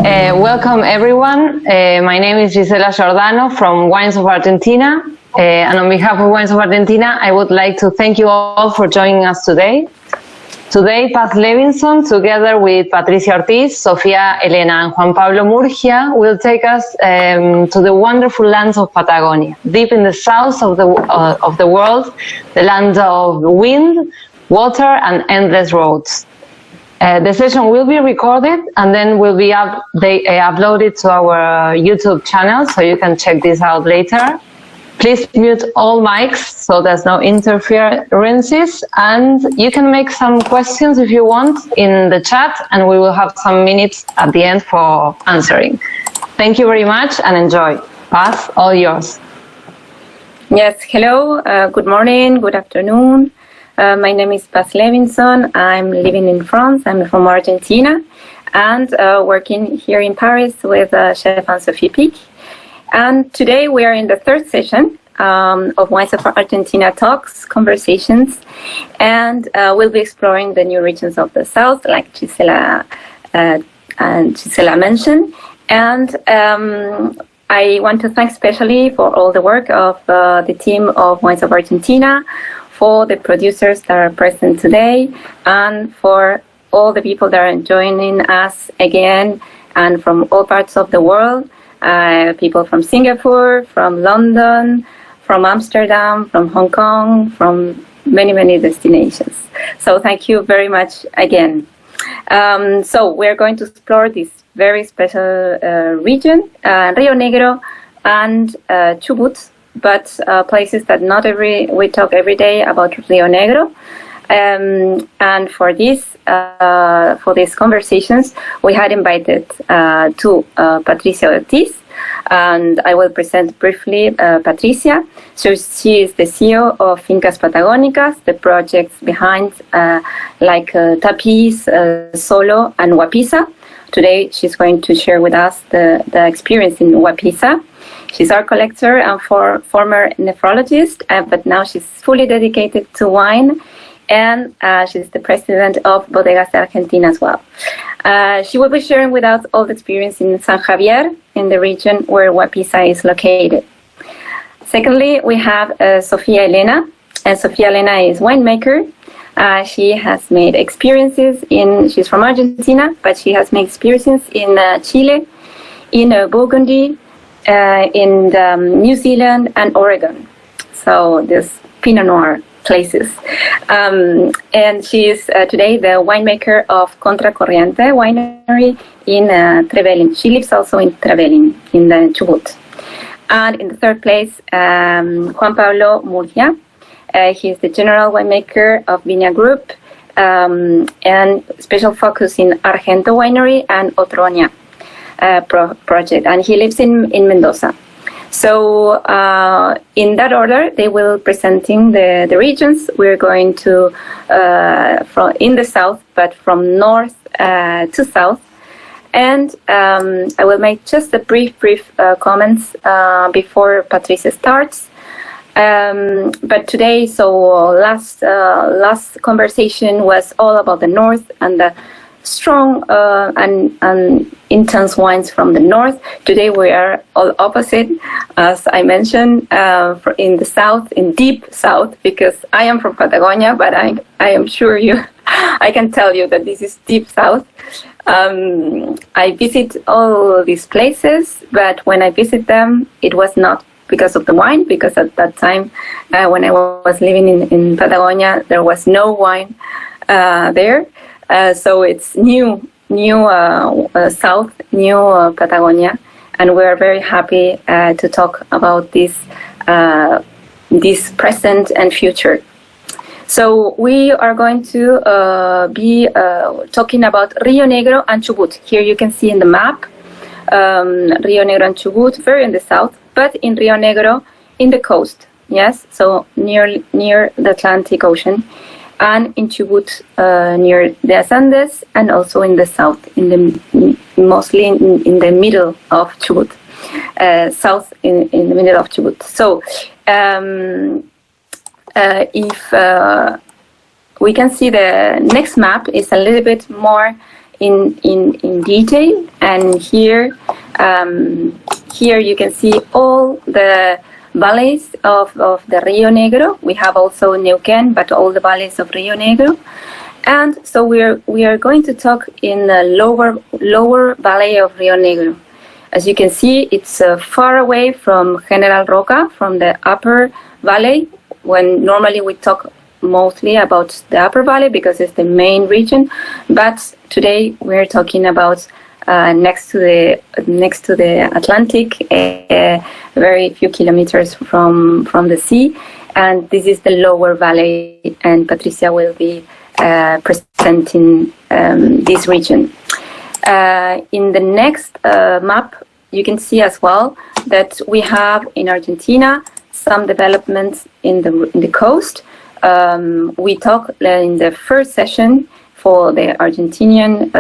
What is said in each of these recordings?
Welcome everyone. My name is Gisela Giordano from Wines of Argentina. And on behalf of Wines of Argentina, I would like to thank you all for joining us today. Today, Paz Levinson, together with Patricia Ortiz, Sofía, Elena, and Juan Pablo Murgia, will take us to the wonderful lands of Patagonia, deep in the south of the world, the land of wind, water, and endless roads. The session will be recorded and then will be uploaded to our YouTube channel, so you can check this out later. Please mute all mics so there's no interferences, and you can make some questions if you want in the chat, and we will have some minutes at the end for answering. Thank you very much and enjoy. Paz, all yours. Yes, hello, good morning, good afternoon. My name is Paz Levinson. I'm living in France. I'm from Argentina and working here in Paris with Chef and Sophie Pic. And today we are in the third session of Wines of Argentina talks, conversations, and we'll be exploring the new regions of the south, like Gisela mentioned. And I want to thank especially for all the work of the team of Wines of Argentina, for the producers that are present today, and for all the people that are joining us again and from all parts of the world. People from Singapore, from London, from Amsterdam, from Hong Kong, from many, many destinations. So thank you very much again. So we're going to explore this very special region, Rio Negro and Chubut, but places that we talk every day about Rio Negro. And for these conversations, we had invited to Patricia Ortiz, and I will present briefly Patricia. So she is the CEO of Fincas Patagónicas, the projects behind like Tapiz, Solo, and Wapisa. Today, she's going to share with us the experience in Wapisa. She's art collector and former nephrologist, but now she's fully dedicated to wine. And she's the president of Bodegas de Argentina as well. She will be sharing with us all the experience in San Javier, in the region where Wapisa is located. Secondly, we have Sofía Elena, and Sofía Elena is winemaker. She has made experiences she's from Argentina, but she has made experiences in Chile, in Burgundy, in New Zealand and Oregon. So this Pinot Noir places. And she is today the winemaker of Contra Corriente winery in Trevelin. She lives also in Trevelin, in the Chubut. And in the third place, Juan Pablo Murgia. He is the general winemaker of Viña Group and special focus in Argento winery and Otronia project. And he lives in Mendoza. So in that order, they will presenting the regions. We're going to from in the south, but from north to south. And I will make just a brief comments before Patricia starts. But today, so last conversation was all about the north and the strong and intense wines from the north. Today we are all opposite, as I mentioned, in the south, in deep south, because I am from Patagonia, but I am sure I can tell you that this is deep south. I visit all these places, but when I visit them, it was not because of the wine, because at that time, when I was living in Patagonia, there was no wine there. So it's new South, new Patagonia, and we are very happy to talk about this present and future. So we are going to be talking about Rio Negro and Chubut. Here you can see in the map, Rio Negro and Chubut, very in the south, but in Rio Negro, in the coast, yes, so near the Atlantic Ocean. And in Chubut, near the Andes, and also in the south, mostly in the middle of Chubut, south in the middle of Chubut. So, if we can see the next map is a little bit more in detail. And here you can see all the valleys of the Rio Negro. We have also Neuquén, but all the valleys of Rio Negro. And so we are going to talk in the lower valley of Rio Negro. As you can see, it's far away from General Roca, from the upper valley, when normally we talk mostly about the upper valley because it's the main region. But today we're talking about next to the Atlantic, very few kilometers from the sea, and this is the lower valley, and Patricia will be presenting this region. In the next map, you can see as well that we have in Argentina some developments in the coast. We talked in the first session for the Argentinian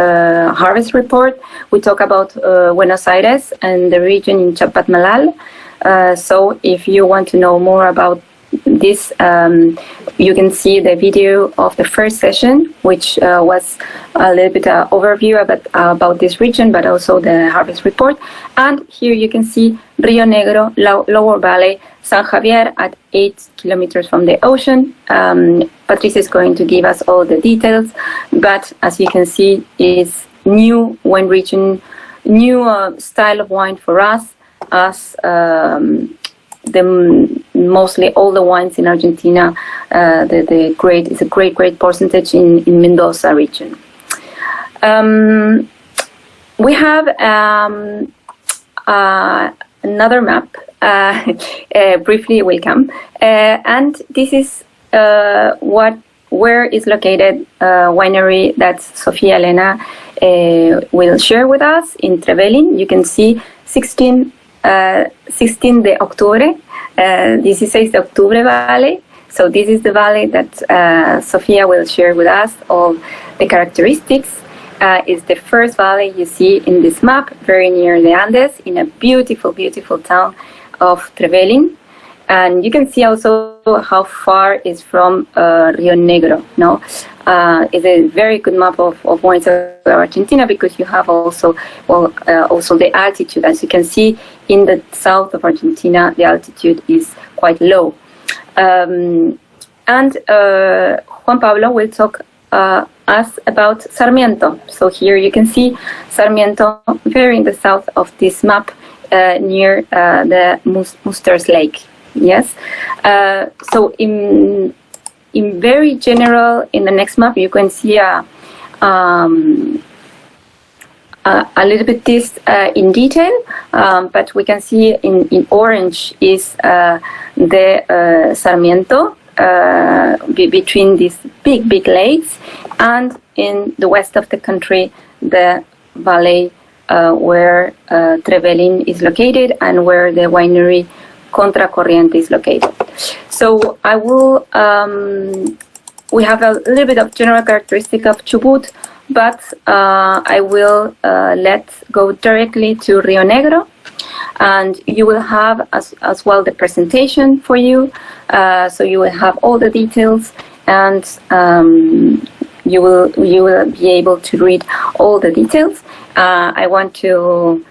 harvest report. We talk about Buenos Aires and the region in Chapadmalal. So if you want to know more about this, you can see the video of the first session, which was a little bit overview about this region, but also the harvest report. And here you can see Rio Negro, lower valley, San Javier at 8 kilometers from the ocean. Patricia is going to give us all the details, but as you can see, it's new wine region, new style of wine for us, as mostly all the wines in Argentina, it's a great percentage in Mendoza region. We have another map. Briefly will come, and this is where is located winery that Sofía Elena will share with us in Trevelin. You can see 16 de octubre, 16 de octubre valley. So this is the valley that Sofía will share with us all the characteristics. It's the first valley you see in this map, very near the Andes, in a beautiful town of Trevelin. And you can see also how far it's from Rio Negro. No, it's a very good map of wines of Argentina, because you have also also the altitude. As you can see, in the south of Argentina, the altitude is quite low. And Juan Pablo will talk us about Sarmiento. So here you can see Sarmiento, very in the south of this map, near the Musters Lake. Yes. So in very general, in the next map, you can see a little bit this in detail, but we can see in orange is the Sarmiento, between these big lakes, and in the west of the country, the valley where Trevelin is located and where the winery Contra Corriente is located. So I will, we have a little bit of general characteristic of Chubut, but I will let's go directly to Rio Negro, and you will have as well the presentation for you. So you will have all the details, and you will be able to read all the details. I want to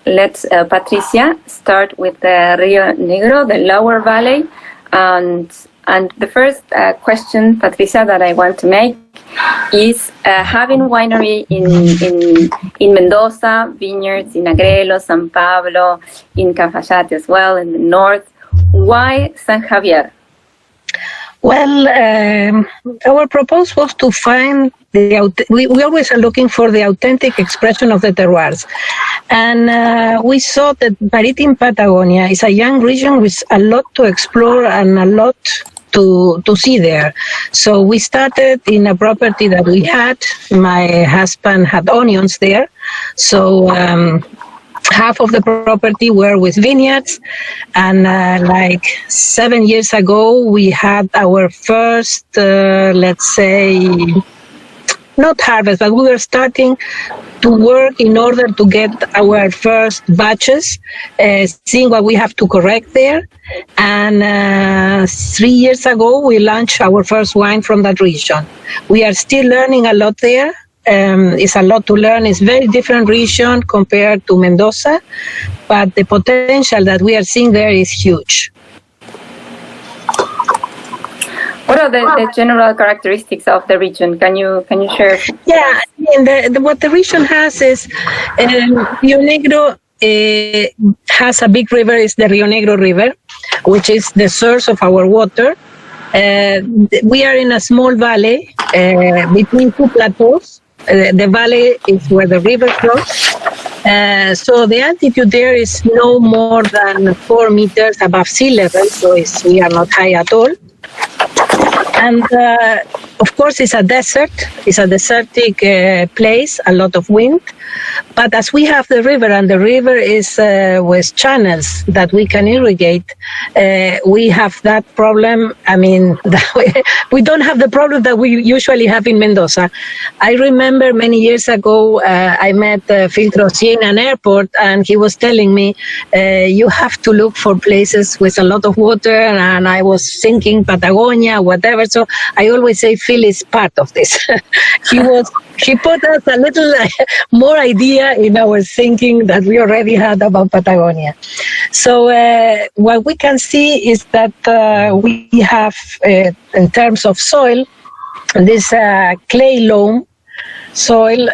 let Patricia start with the Rio Negro, the lower valley, and the first question, Patricia, that I want to make is having winery in Mendoza, vineyards in Agrelo, San Pablo, in Cafayate as well, in the north. Why San Javier? Well, our proposal was to find we always are looking for the authentic expression of the terroirs. And we saw that Maritime Patagonia is a young region with a lot to explore and a lot to see there. So we started in a property that we had. My husband had onions there. So half of the property were with vineyards, and like 7 years ago we had our first, let's say, not harvest, but we were starting to work in order to get our first batches, seeing what we have to correct there. And 3 years ago we launched our first wine from that region. We are still learning a lot there. It's a lot to learn. It's very different region compared to Mendoza, but the potential that we are seeing there is huge. What are the general characteristics of the region? Can you share? Yeah, I mean, what the region has is Rio Negro has a big river, is the Rio Negro River, which is the source of our water. We are in a small valley between two plateaus. The valley is where the river flows. So the altitude there is no more than 4 meters above sea level, so we are not high at all. And of course, it's a desert. It's a desertic place, a lot of wind. But as we have the river, and the river is with channels that we can irrigate, we have that problem. I mean, we don't have the problem that we usually have in Mendoza. I remember many years ago, I met Phil Trossier in an airport, and he was telling me, you have to look for places with a lot of water, and I was thinking Patagonia, whatever. So I always say Phil is part of this. He put us a little more idea in our thinking that we already had about Patagonia. So what we can see is that we have, in terms of soil, this clay loam soil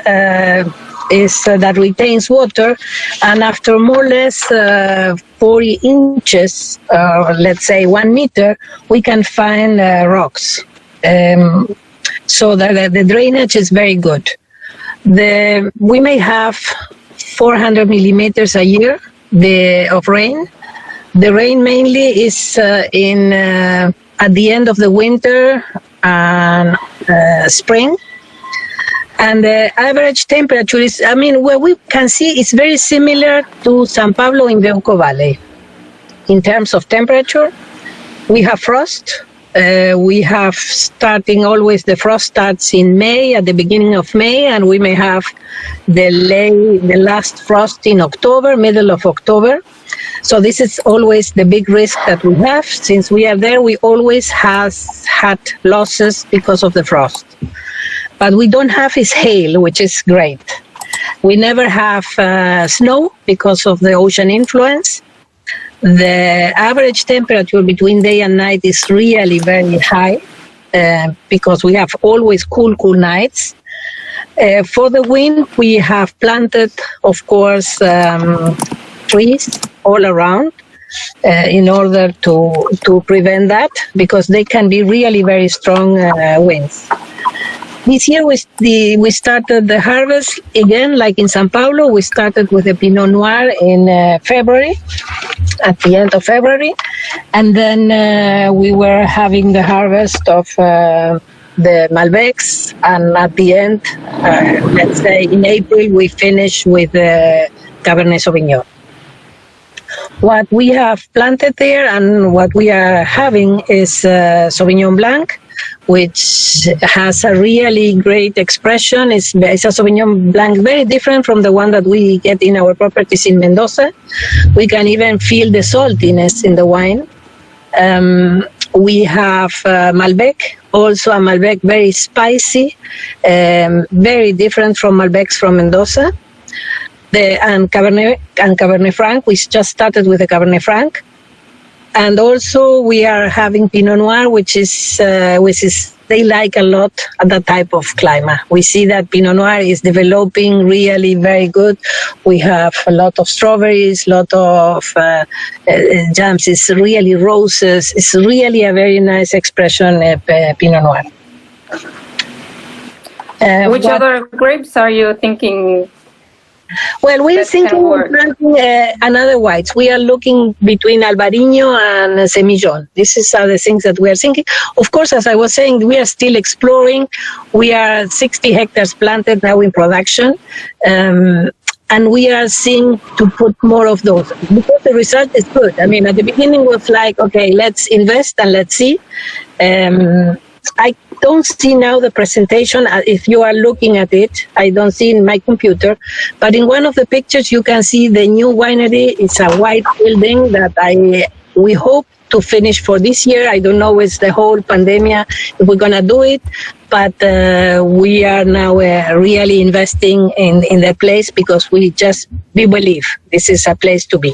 is that retains water, and after more or less 40 inches, let's say 1 meter, we can find rocks. So the drainage is very good. We may have 400 millimeters a year of rain. The rain mainly is at the end of the winter and spring. And the average temperature is, I mean, what we can see is very similar to San Pablo in the Uco Valley. In terms of temperature, we have frost. We have starting always, the frost starts in May, at the beginning of May, and we may have the last frost in October, middle of October. So this is always the big risk that we have. Since we are there, we always had losses because of the frost. But we don't have is hail, which is great. We never have snow because of the ocean influence. The average temperature between day and night is really very high because we have always cool nights. For the wind, we have planted, of course, trees all around in order to prevent that, because they can be really very strong winds. This year we started the harvest again, like in San Pablo. We started with the Pinot Noir in February, at the end of February, and then we were having the harvest of the Malbecs, and at the end, let's say in April, we finish with the Cabernet Sauvignon. What we have planted there and what we are having is Sauvignon Blanc, which has a really great expression. It's a Sauvignon Blanc very different from the one that we get in our properties in Mendoza. We can even feel the saltiness in the wine. We have Malbec, also a Malbec very spicy, very different from Malbecs from Mendoza. And Cabernet Franc, we just started with the Cabernet Franc. And also we are having Pinot Noir, which is they like a lot at that type of climate. We see that Pinot Noir is developing really very good. We have a lot of strawberries, lot of jams. It's really roses. It's really a very nice expression of Pinot Noir. Which other grapes are you thinking? Well, we're thinking of planting another whites. We are looking between Albarino and Semillon. This is the things that we are thinking. Of course, as I was saying, we are still exploring. We are 60 hectares planted now in production. And we are seeing to put more of those because the result is good. I mean, at the beginning was like, okay, let's invest and let's see. I don't see now the presentation. If you are looking at it, I don't see in my computer, but in one of the pictures you can see the new winery. It's a white building that we hope to finish for this year. I don't know with the whole pandemic if we're gonna do it, but we are now really investing in the place because we believe this is a place to be.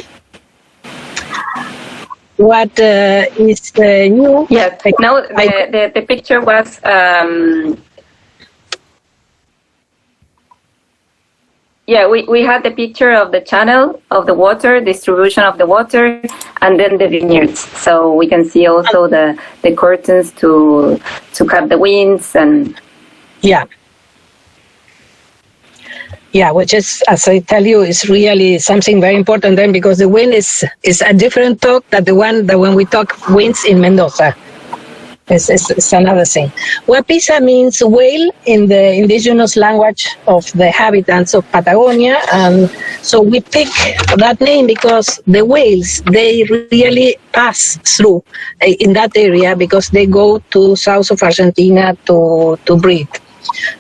What is new? Yes. Now the picture was. Yeah, we had the picture of the channel of the water, distribution of the water, and then the vineyards. So we can see also the curtains to cut the winds and. Yeah, which is, as I tell you, is really something very important then, because the wind is a different talk than the one that when we talk winds in Mendoza. It's another thing. Wapisa means whale in the indigenous language of the inhabitants of Patagonia, and so we pick that name because the whales, they really pass through in that area because they go to south of Argentina to breed.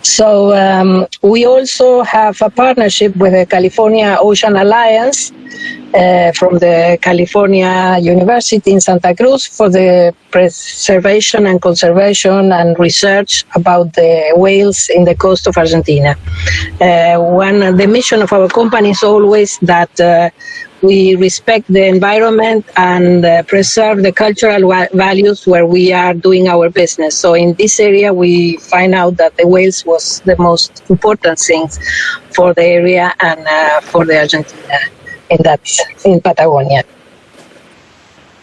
So we also have a partnership with the California Ocean Alliance from the California University in Santa Cruz for the preservation and conservation and research about the whales in the coast of Argentina. The mission of our company is always that we respect the environment and preserve the cultural values where we are doing our business. So in this area, we find out that the whales was the most important thing for the area and for the Argentina in Patagonia.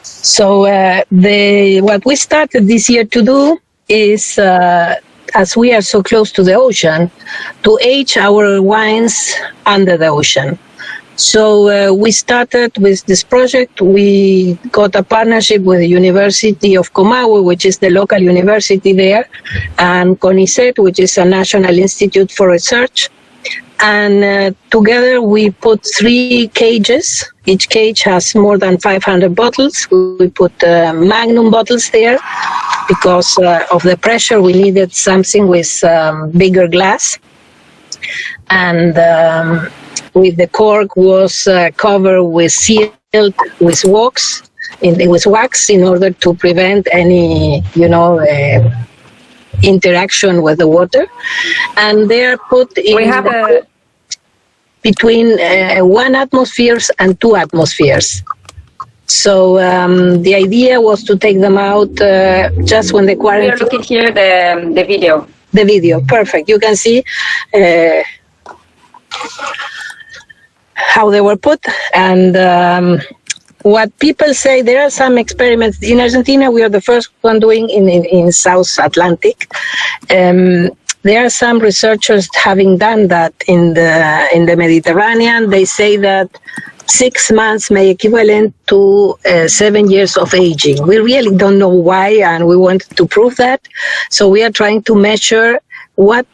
So what we started this year to do is, as we are so close to the ocean, to age our wines under the ocean. So we started with this project. We got a partnership with the University of Comahue, which is the local university there, and CONICET, which is a national institute for research. And together we put 3 cages. Each cage has more than 500 bottles. We put magnum bottles there because of the pressure. We needed something with bigger glass. And with the cork was covered with sealed with wax in order to prevent any, interaction with the water. And they are put in between 1 atmosphere and 2 atmospheres. So the idea was to take them out just when the quarantine. We are looking here the video. The video, perfect. You can see how they were put, and what people say, there are some experiments in Argentina. We are the first one doing in South Atlantic. There are some researchers having done that in the Mediterranean. They say that 6 months may equivalent to 7 years of aging. We really don't know why, and we want to prove that. So we are trying to measure what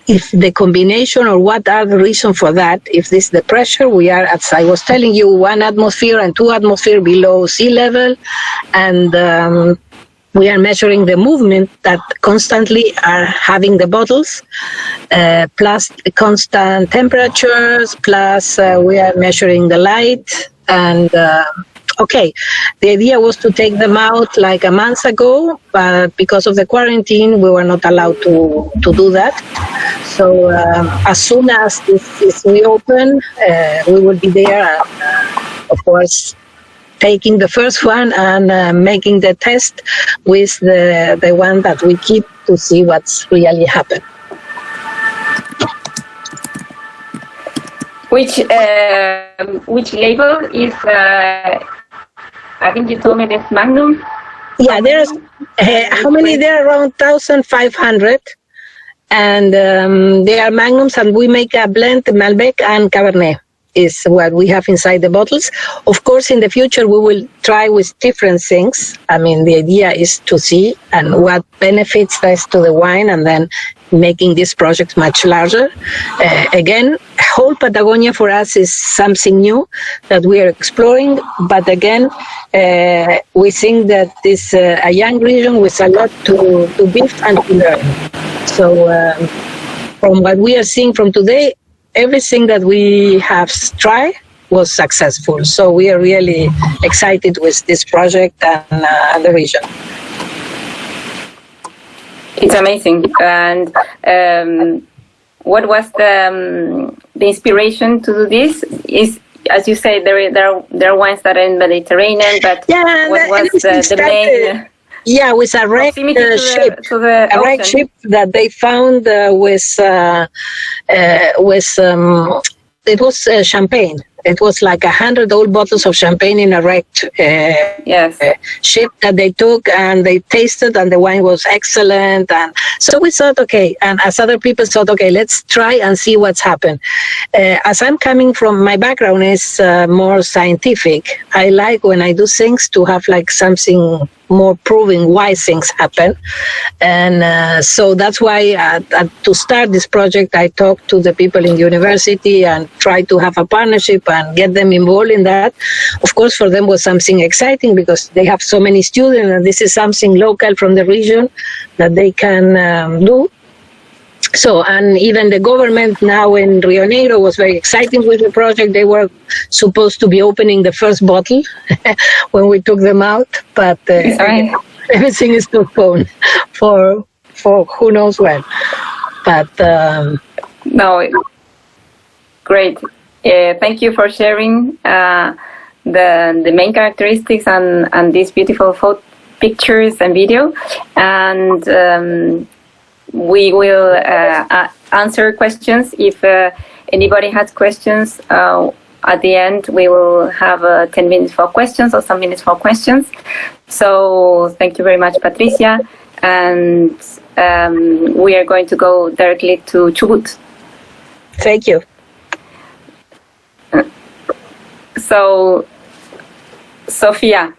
if the combination, or what are the reasons for that. If this is the pressure, we are, as I was telling you, 1 atmosphere and 2 atmosphere below sea level, and we are measuring the movement that constantly are having the bottles, plus the constant temperatures, plus we are measuring the light. And okay, the idea was to take them out like a month ago, but because of the quarantine, we were not allowed to do that. So as soon as this is reopened, we will be there, of course, taking the first one and making the test with the one that we keep to see what's really happened. Which label is? I think you told me this Magnum. Yeah, there's how many? There are around 1,500, and they are Magnums, and we make a blend, Malbec and Cabernet is what we have inside the bottles. Of course, in the future, we will try with different things. I mean, the idea is to see and what benefits this to the wine, and then making this project much larger. Again, whole Patagonia for us is something new that we are exploring. But again, we think that this a young region with a lot to build and to learn. So from what we are seeing from today, everything that we have tried was successful. So we are really excited with this project and the region. It's amazing. And what was the inspiration to do this? Is, as you say, there are wines that are in the Mediterranean, but what was the main? Yeah, with a wrecked ship, a wrecked ship that they found it was champagne. It was like 100 old bottles of champagne in a wrecked ship that they took, and they tasted, and the wine was excellent. And so we thought, okay, and as other people thought, okay, let's try and see what's happened. As I'm coming from, my background is more scientific. I like when I do things to have like something more proving why things happen. And so that's why to start this project, I talked to the people in the university and tried to have a partnership and get them involved in that. Of course, for them was something exciting because they have so many students, and this is something local from the region that they can do. So, and even the government now in Rio Negro was very excited with the project. They were supposed to be opening the first bottle when we took them out, but everything is postponed for who knows when. But no, great. Thank you for sharing the main characteristics and these beautiful pictures and video. And we will answer questions. If anybody has questions, at the end we will have 10 minutes for questions or some minutes for questions. So thank you very much, Patricia. And we are going to go directly to Chubut. Thank you. So, Sofía.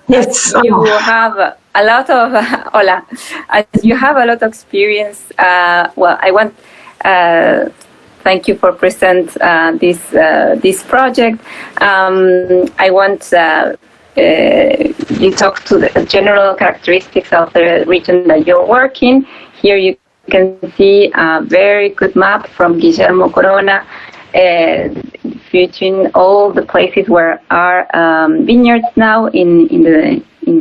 Yes. You have a lot of hola. You have a lot of experience. Well, I want thank you for present this project. I want you talk to the general characteristics of the region that you're working. Here you can see a very good map from Guillermo Corona, featuring all the places where are vineyards now in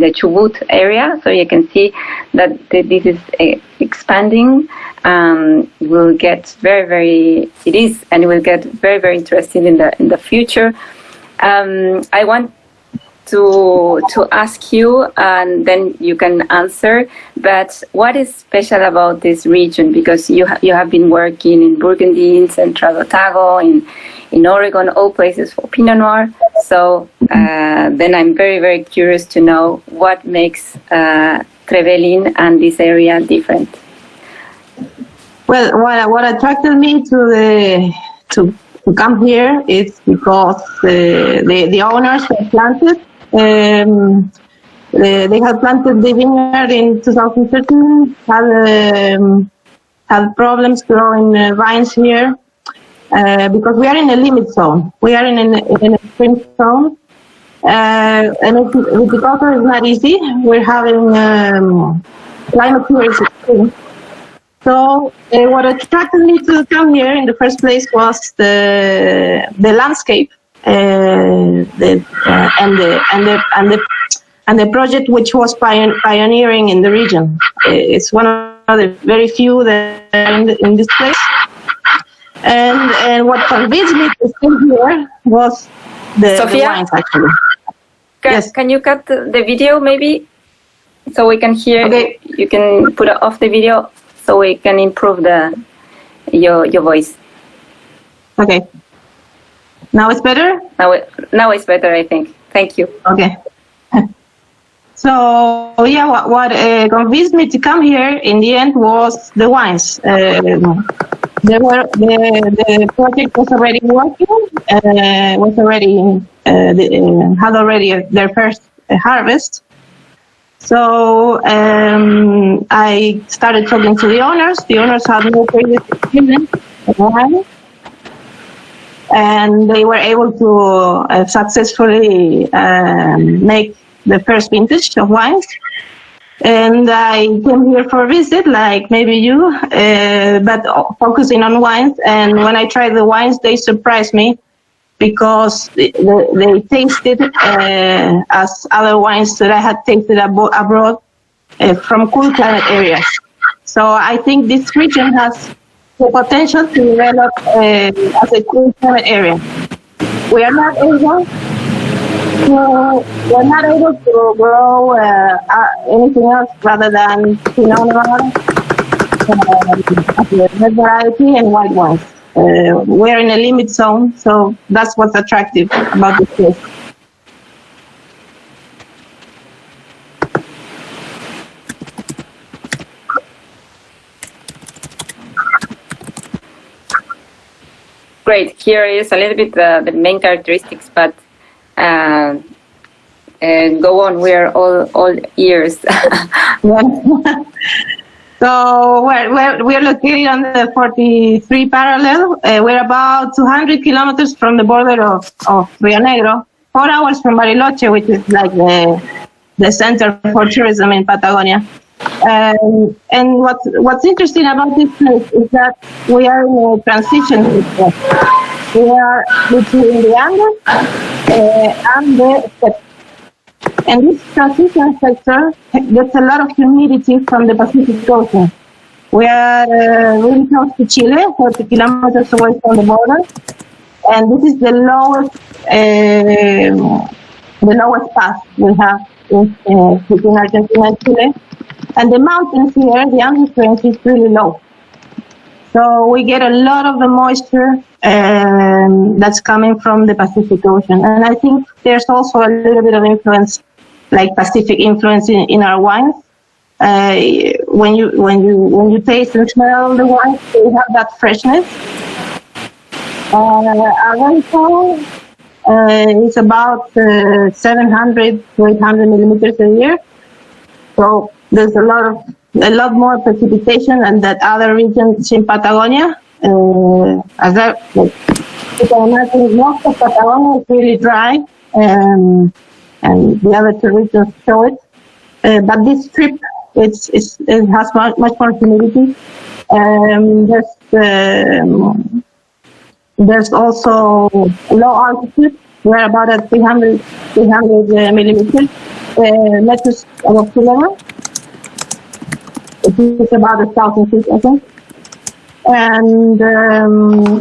the Chubut area. So you can see that this is expanding. Will get it is, and will get very interesting in the future. I want to ask you, and then you can answer. But what is special about this region? Because you have been working in Burgundy, in Central Otago, in Oregon, all places for Pinot Noir. So then I'm very curious to know what makes Trevelin and this area different. Well, what attracted me to come here is because the owners have planted. They had planted the vineyard in 2013. Had problems growing vines here because we are in a limit zone. We are in a sprint zone, and because it's not easy. We're having climate here is extreme. So what attracted me to come here in the first place was the landscape, and the project which was pioneering in the region. It's one of the very few that are in this place. And what convinced me to stay here was the wines, actually. Yes. Can you cut the video maybe so we can hear? Okay. You can put off the video so we can improve your voice. Okay. Now it's better? Now it's better, I think. Thank you. Okay. So yeah, what convinced me to come here in the end was the wines. The project was already working. Had already their first harvest. So I started talking to the owners. The owners had no previous experience of wine, and they were able to successfully make the first vintage of wines. and I came here for a visit, like maybe you, but focusing on wines. And when I tried the wines, they surprised me because they tasted as other wines that I had tasted abroad from cool climate areas. So I think this region has the potential to develop as a cool climate area. We are not able to grow anything else rather than Pinot Noir, red variety, and white wines. We're in a limit zone, so that's what's attractive about this place. Great. Here is a little bit the main characteristics, but go on. We are all ears. So we're located on the 43 parallel. We're about 200 kilometers from the border of Rio Negro, 4 hours from Bariloche, which is like the center for tourism in Patagonia. And what's interesting about this place is that we are in a transition. We are between the Andes and the steppe. And this transition sector gets a lot of humidity from the Pacific Ocean. We are really close to Chile, 40 kilometers away from the border. And this is the lowest pass we have between Argentina and Chile. And the mountains here, the Andes range is really low. So we get a lot of the moisture that's coming from the Pacific Ocean. And I think there's also a little bit of influence, like Pacific influence in our wines. When you taste and smell the wines, they have that freshness. Our wine is about 700 to 800 millimeters a year. So there's a lot more precipitation than that other regions in Patagonia. As you can imagine, most of Patagonia is really dry, and the other two regions show it. But this strip, it has much more humidity. There's also low altitude. We're about at 300 millimeters meters above sea level. It is about 1,000 feet, I think. And our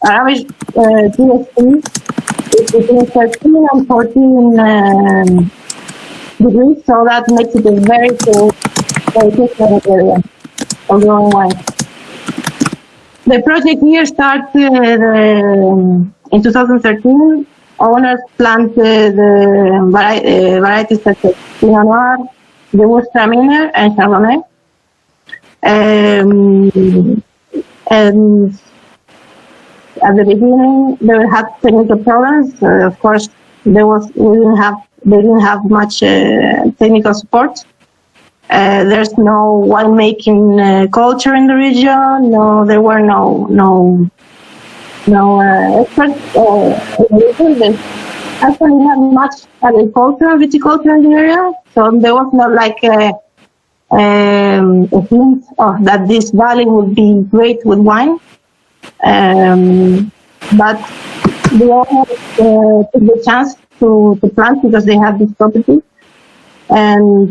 average DST is between 13 and 14 degrees, so that makes it a very good area of growing wine. The project here started in 2013. Owners planted varieties such as Pinot Noir, Gewürztraminer, and Chardonnay. And at the beginning, they had technical problems. Of course, they didn't have much technical support. There's no winemaking culture in the region. No, there were no experts in the region. There's actually not much agriculture, viticulture in the area. So there was not like a hint that this valley would be great with wine. But they all took the chance to plant because they had this property. And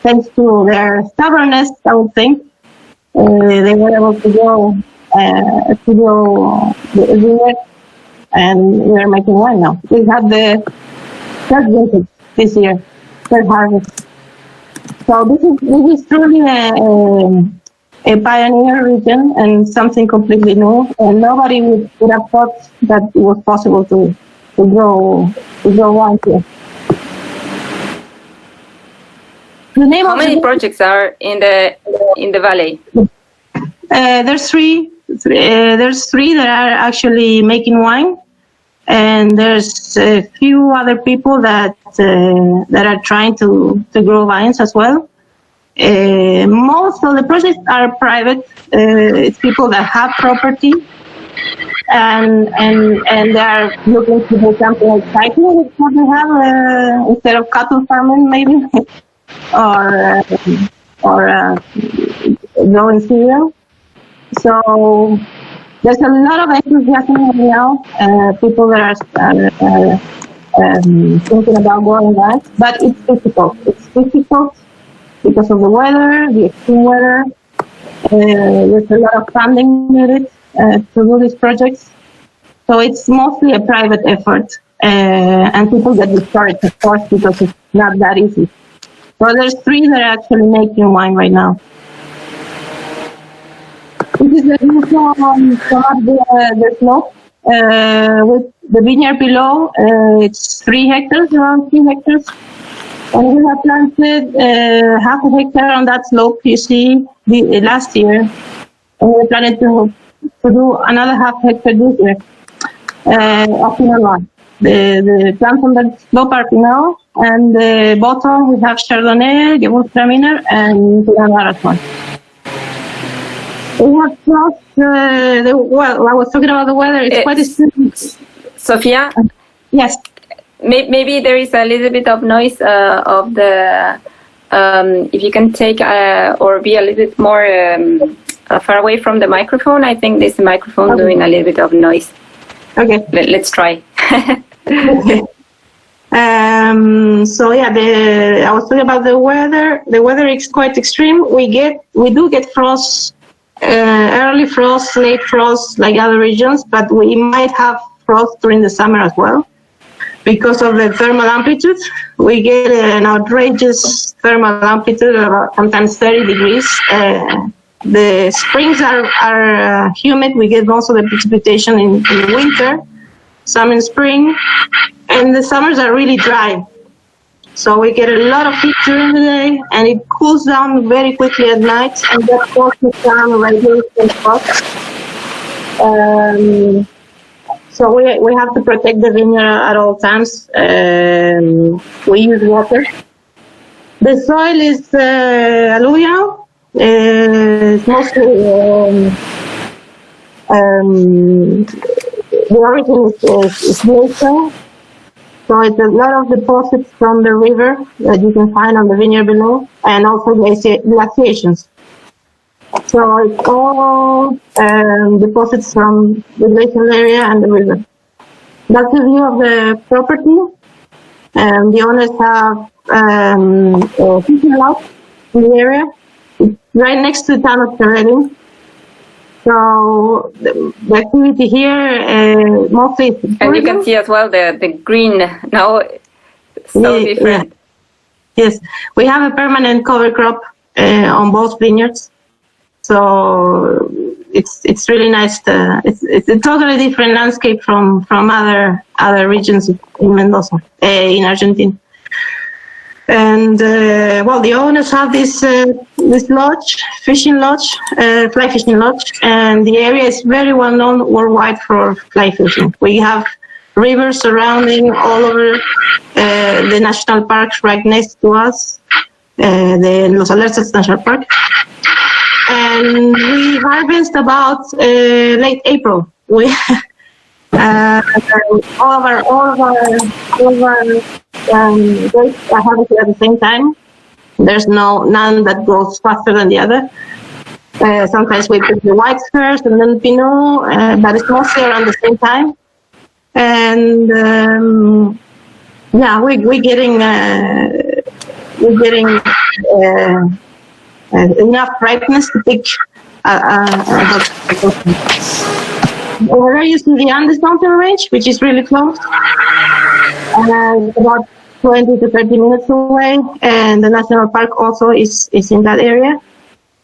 thanks to their stubbornness, I would think, they were able to grow the vineyard, and we're making wine now. We had the third vintage this year, third harvest. So this is truly a pioneer region and something completely new. And nobody would have thought that it was possible to grow wine here. How many projects are in the valley? There's three. There's three that are actually making wine, and there's a few other people that are trying to grow vines as well. Most of the projects are private. It's people that have property and they are looking to do something exciting with what they have instead of cattle farming, maybe, or growing cereal. So there's a lot of enthusiasm right now. People that are thinking about growing that, but it's difficult. It's difficult because of the weather, the extreme weather. There's a lot of funding needed to do these projects. So it's mostly a private effort, and people get discouraged, of course, because it's not that easy. So there's 3 that are actually making wine right now. This is the view from up the slope with the vineyard below. It's 3 hectares, around 3 hectares. And we have planted half a hectare on that slope you see last year. And we're planning to do another half hectare this year of Pinot Noir. The plants on that slope are Pinot, and the bottom we have Chardonnay, Gewürztraminer, and Pinot Noir as well. We have frost. Well, I was talking about the weather. It's quite extreme. Sofía? Yes. Maybe there is a little bit of noise of the. If you can take or be a little bit more far away from the microphone. I think this microphone doing a little bit of noise. Okay. Let's try. Okay. So yeah, I was talking about the weather. The weather is quite extreme. We do get frost, early frost, late frost, like other regions, but we might have frost during the summer as well. Because of the thermal amplitude, we get an outrageous thermal amplitude of sometimes 30 degrees. The springs are humid. We get most of the precipitation in the winter, some in spring, and the summers are really dry. So we get a lot of heat during the day, and it cools down very quickly at night, and that forces down radiation spots. So we have to protect the vineyard at all times. We use water. The soil is alluvial. It's mostly the origin is glacial. So it's a lot of deposits from the river that you can find on the vineyard below, and also glaciations. So it's all deposits from the glacial area and the river. That's the view of the property. The owners have a fishing lot in the area. It's right next to the town of Corriente. So the activity here mostly is tourism. And you can see as well the green now, so different. Yeah. Yes, we have a permanent cover crop on both vineyards. So it's really nice. It's a totally different landscape from other regions in Mendoza, in Argentina. And well, the owners have this lodge, fishing lodge, fly fishing lodge, and the area is very well known worldwide for fly fishing. We have rivers surrounding all over the national parks right next to us, the Los Alerces National Park. And we harvest about late April. We all of our grapes are harvested at the same time. There's none that goes faster than the other. Sometimes we put the whites first and then Pinot, but it's mostly around the same time. And yeah, we're getting enough ripeness to pick we're using the Andes mountain range, which is really close, about 20 to 30 minutes away, and the national park also is in that area.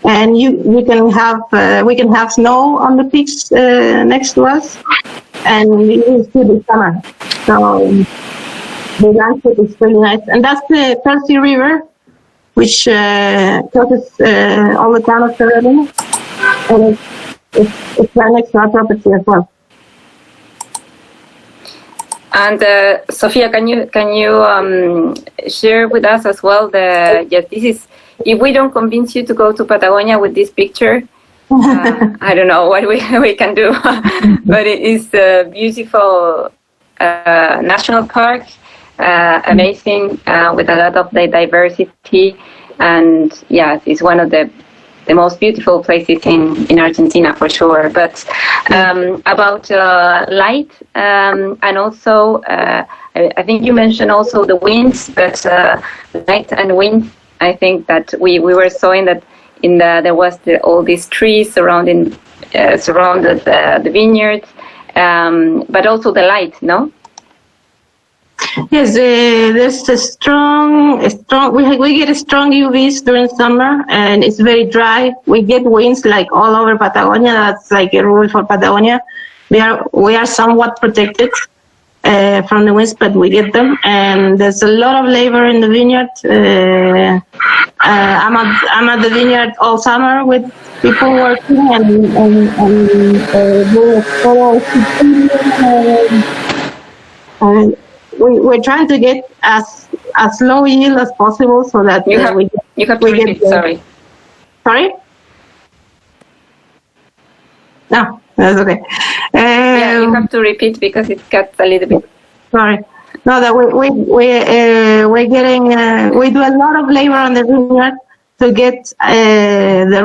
And we can have snow on the peaks next to us, and we will see the summer. So the landscape is really nice, and that's the Percy River, which crosses all the town of Terroirs, and it's right next to our property as well. And Sofía, can you share with us as well this is, if we don't convince you to go to Patagonia with this picture, I don't know what we can do, but it is a beautiful national park, amazing, with a lot of the diversity, and yeah, it's one of the most beautiful places in Argentina for sure. But about light, and also I think you mentioned also the winds, but light and wind, I think that we were showing that there was all these trees surrounded the vineyard, but also the light, no? Yes, there's a strong. We get a strong UVs during summer, and it's very dry. We get winds like all over Patagonia. That's like a rule for Patagonia. We are somewhat protected from the winds, but we get them. And there's a lot of labor in the vineyard. I'm at the vineyard all summer with people working and doing a we're trying to get as low yield as possible so that you have to repeat. Sorry. Sorry? No, that's okay. Yeah, you have to repeat because it got a little bit. Sorry. No, that we're getting we do a lot of labor on the vineyard to get the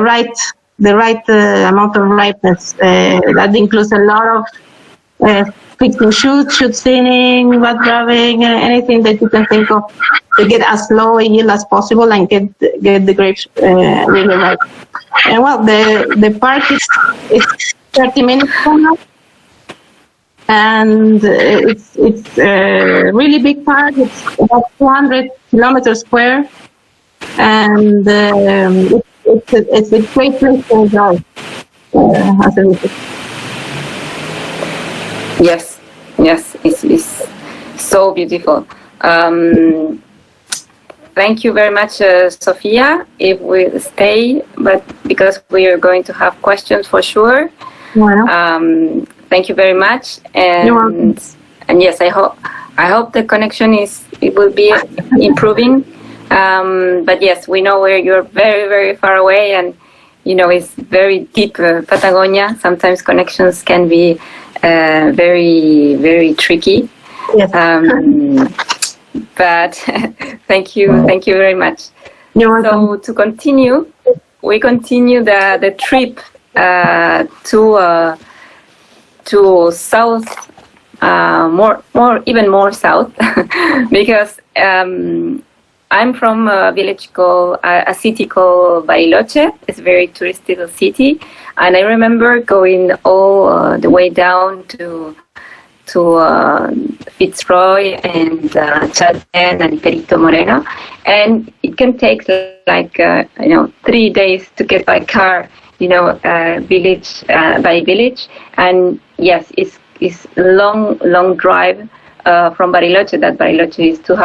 right amount of ripeness. That includes a lot of fixing shoot thinning, wet rubbing, anything that you can think of to get as low a yield as possible and get the grapes really ripe. And well, the park is 30 minutes from us, and it's a really big park. It's about 200 kilometers square, and it's a great place to enjoy as a visit. Yes, it's so beautiful. Thank you very much, Sofía. If we stay, but because we are going to have questions for sure. Wow. Thank you very much. And, you're welcome. And yes, I hope the connection will be improving. But yes, we know where you're very, very far away, and it's very deep Patagonia. Sometimes connections can be very, very tricky. Yes. But thank you very much. You're welcome. So to continue, we continue the trip to south, even more south, because I'm from a city called Bariloche. It's a very touristic city, and I remember going all the way down to Fitzroy and Chalten and Perito Moreno, and it can take like 3 days to get by car, village by village, and yes, it's long drive from Bariloche. That Bariloche is 2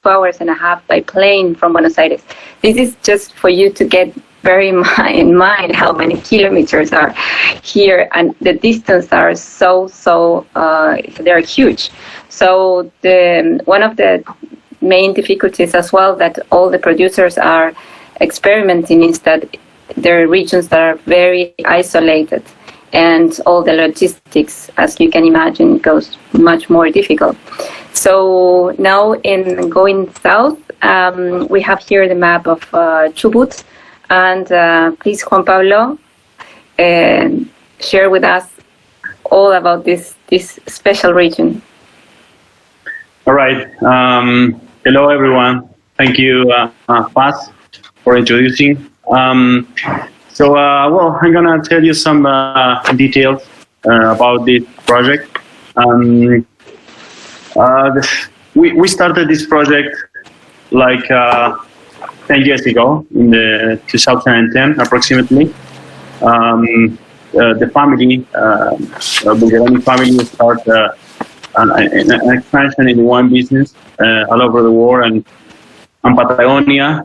hours and a half by plane from Buenos Aires. This is just for you to get very in mind how many kilometers are here, and the distance are so they're huge. So one of the main difficulties as well that all the producers are experimenting is that there are regions that are very isolated, and all the logistics, as you can imagine, goes much more difficult. So now in going south, we have here the map of Chubut, and please, Juan Pablo, share with us all about this special region. All right. Hello, everyone. Thank you, Paz, for introducing. So, I'm gonna tell you some details about this project. We started this project like 10 years ago, in the 2010 approximately. The family, the family, started an expansion in wine business all over the world, and Patagonia,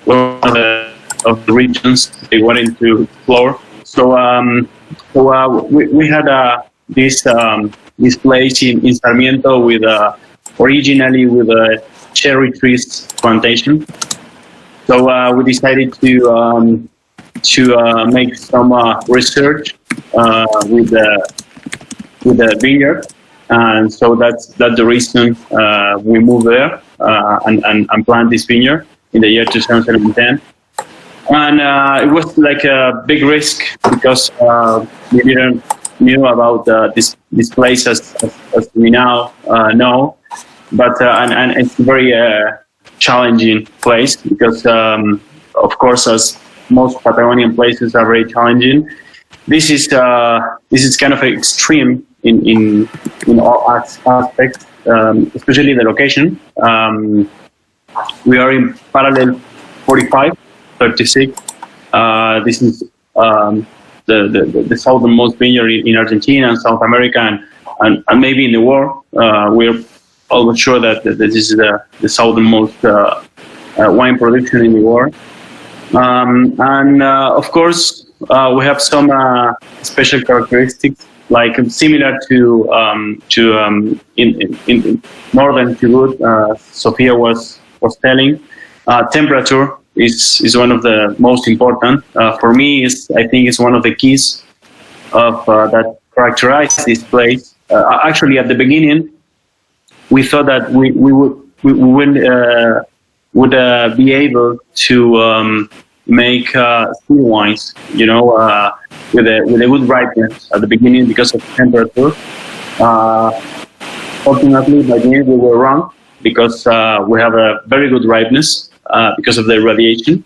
one of the regions they wanted to explore. So we had this place in Sarmiento with originally with a cherry trees plantation. So we decided to to make some research with the vineyard, and so that's the reason we moved there and plant this vineyard in the year 2010. And it was like a big risk because we didn't knew about this place as we now know, but and it's a very challenging place because of course, as most Patagonian places are very challenging. This is kind of extreme in all aspects, especially the location. We are in parallel 45, 36. This is the southernmost vineyard in Argentina and South America and maybe in the world. We're almost sure that this is the southernmost wine production in the world. And of course, we have some special characteristics, like similar to in northern Chubut. Sofía was telling. Temperature is one of the most important. For me, I think it's one of the keys of that characterize this place. Actually, at the beginning, we thought that we would be able to make still wines, with a good ripeness at the beginning because of temperature. Fortunately, by the end we were wrong because we have a very good ripeness because of the radiation.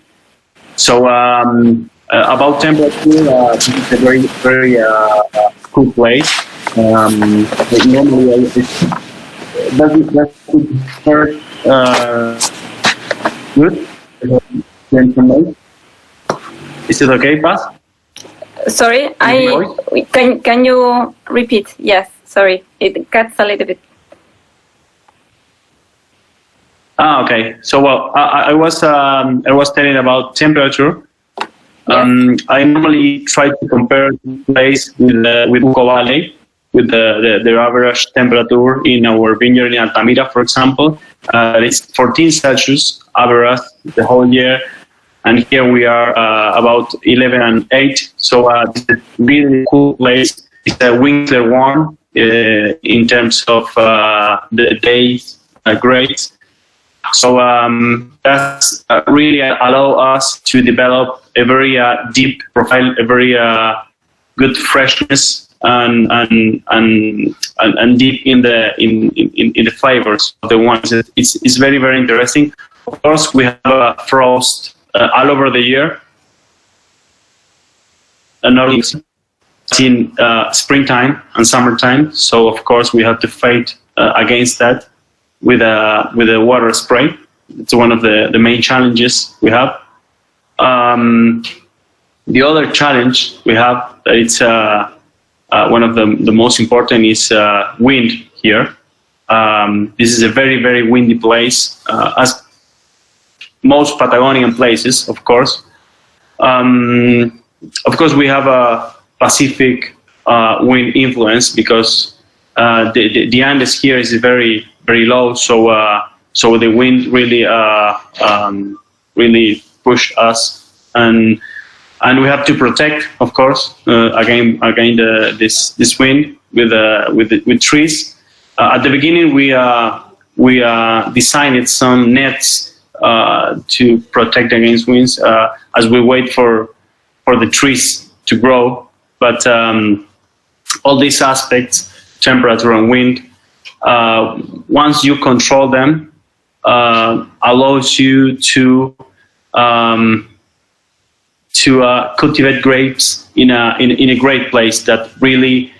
So about temperature, it's a very very cool place. Normally, that could hurt good. Is it okay, Paz? Sorry, can you repeat? Yes, sorry, it cuts a little bit. Okay. So well, I was telling about temperature. I normally try to compare the place with Uco Valley, with the average temperature in our vineyard in Altamira, for example. It's 14 Celsius average the whole year. And here we are about 11 and 8. So it's a really cool place. It's a winter warm in terms of the days grades. So that's really allow us to develop a very deep profile, a very good freshness and deep in the flavors of the wines. It's very very interesting. Of course, we have frost all over the year, and not in springtime and summertime. So of course we have to fight against that with a water spray. It's one of the main challenges we have. The other challenge we have, it's one of the most important, is wind here. This is a very very windy place, as most Patagonian places, of course. Of course, we have a Pacific wind influence because the Andes here is very very low, so the wind really really push us, and we have to protect, of course, again this wind with trees. At the beginning, we designed some nets to protect against winds as we wait for the trees to grow. But all these aspects, temperature and wind, once you control them, allows you to cultivate grapes in a great place that really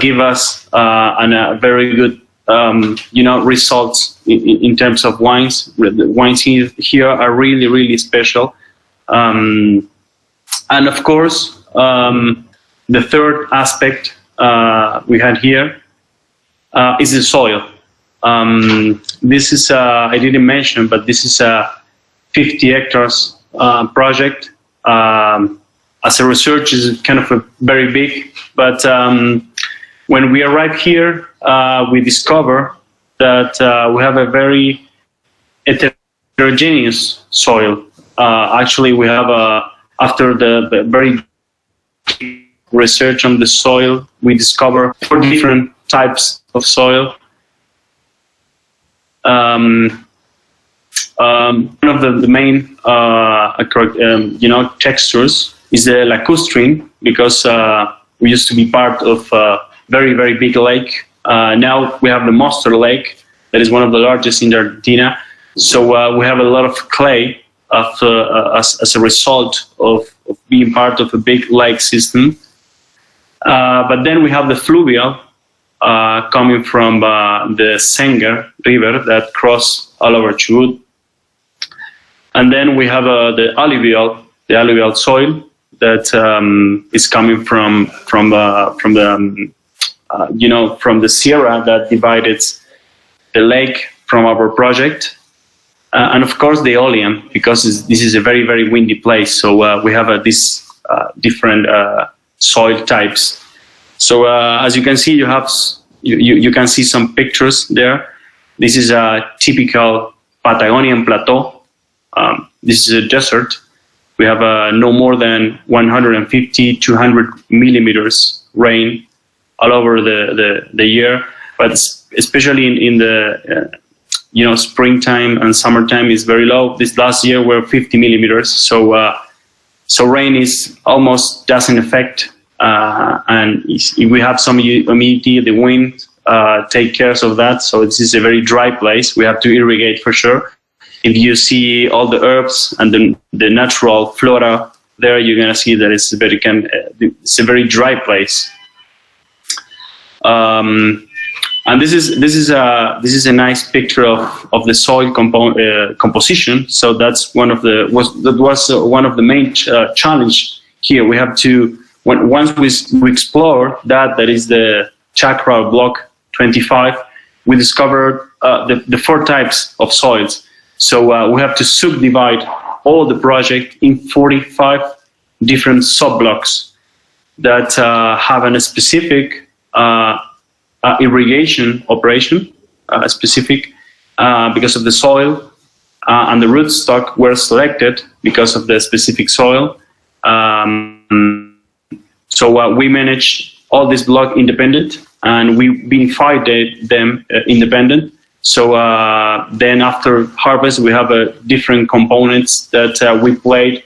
give us a very good results in terms of wines. The wines here are really really special, and of course the third aspect we had here is the soil. This is I didn't mention, but this is a 50 hectares project. As a research, is kind of very big, but when we arrived here, we discover that we have a very heterogeneous soil. Actually, we have after the very research on the soil, we discovered 4 different types of soil. One of the main textures is the lacustrine, because we used to be part of a very, very big lake. Now we have the Monster Lake, that is one of the largest in Argentina. So we have a lot of clay as a result of being part of a big lake system. But then we have the fluvial, coming from the Senga River that cross all over Chubut. And then we have the alluvial soil that is coming from the Sierra that divided the lake from our project. And of course the aeolian, because this is a very, very windy place. So we have these different soil types. So as you can see, you can see some pictures there. This is a typical Patagonian plateau. This is a desert. We have no more than 150, 200 millimeters rain all over the year, but especially in the springtime and summertime is very low. This last year were 50 millimeters, so rain is almost doesn't affect, and if we have some humidity, the wind take care of that. So this is a very dry place. We have to irrigate for sure. If you see all the herbs and the natural flora there, you're gonna see that it's a very dry place. And this is a nice picture of the soil composition. So that's one of the main challenge here. We have to once we explore that is the Chakra block 25. We discovered the 4 types of soils. So we have to subdivide all the project in 45 different sub-blocks that have a specific irrigation operation, specific because of the soil, and the rootstock were selected because of the specific soil. So we manage all this block independent, and we vinified them independent. So then after harvest, we have different components that we played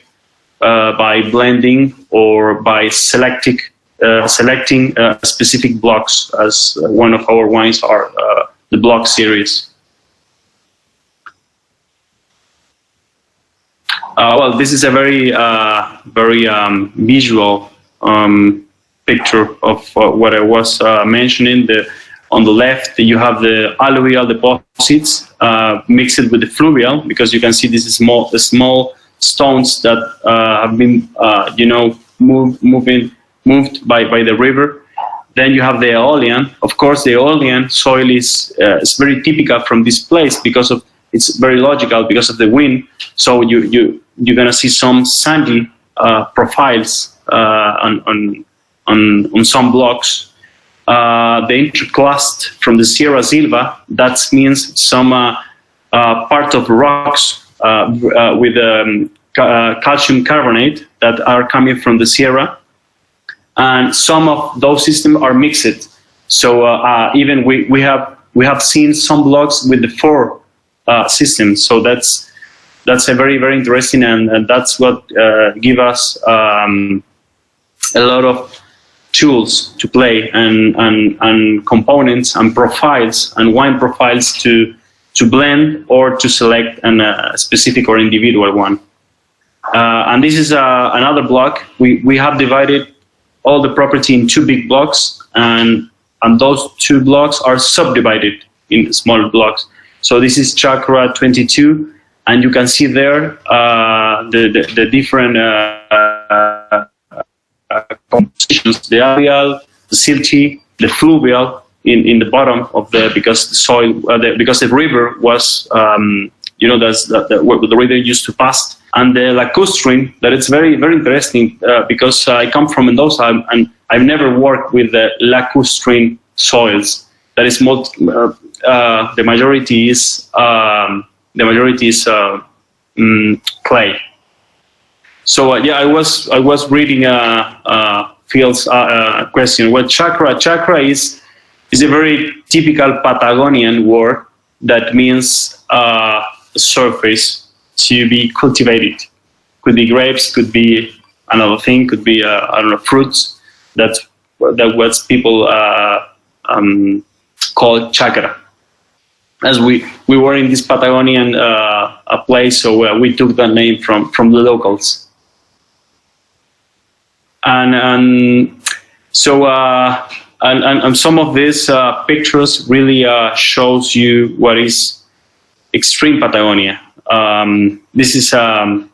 by blending or by selecting specific blocks, as one of our wines are the block series. Well, this is a very visual picture of what I was mentioning. On the left, you have the alluvial deposits mixed with the fluvial, because you can see this is small stones that have been, moved by the river. Then you have the aeolian. Of course, the aeolian soil is very typical from this place because it's very logical because of the wind. So you're gonna see some sandy profiles on some blocks. The interclast from the Sierra Silva, that means some part of rocks with calcium carbonate that are coming from the Sierra, and some of those systems are mixed. So even we have seen some blocks with the 4 systems. So that's a very, very interesting, and that's what give us a lot of tools to play and components and profiles and wine profiles to blend or to select a specific or individual one. And this is another block. We have divided all the property in 2 big blocks, and those 2 blocks are subdivided in small blocks. So this is Chakra 22, and you can see there the different compositions: the alluvial, the silty, the fluvial in the bottom of because the soil, because the river was, that's where the river used to pass, and the lacustrine. That it's very, very interesting because I come from Mendoza, and I've never worked with the lacustrine soils. That is the majority is clay. So yeah, I was reading Phil's question. Well, chakra is a very typical Patagonian word that means surface to be cultivated. Could be grapes, could be another thing, could be I don't know, fruits. That what people call chakra. As we were in this Patagonian place, so we took that name from the locals. And some of these pictures really shows you what is extreme Patagonia. This is a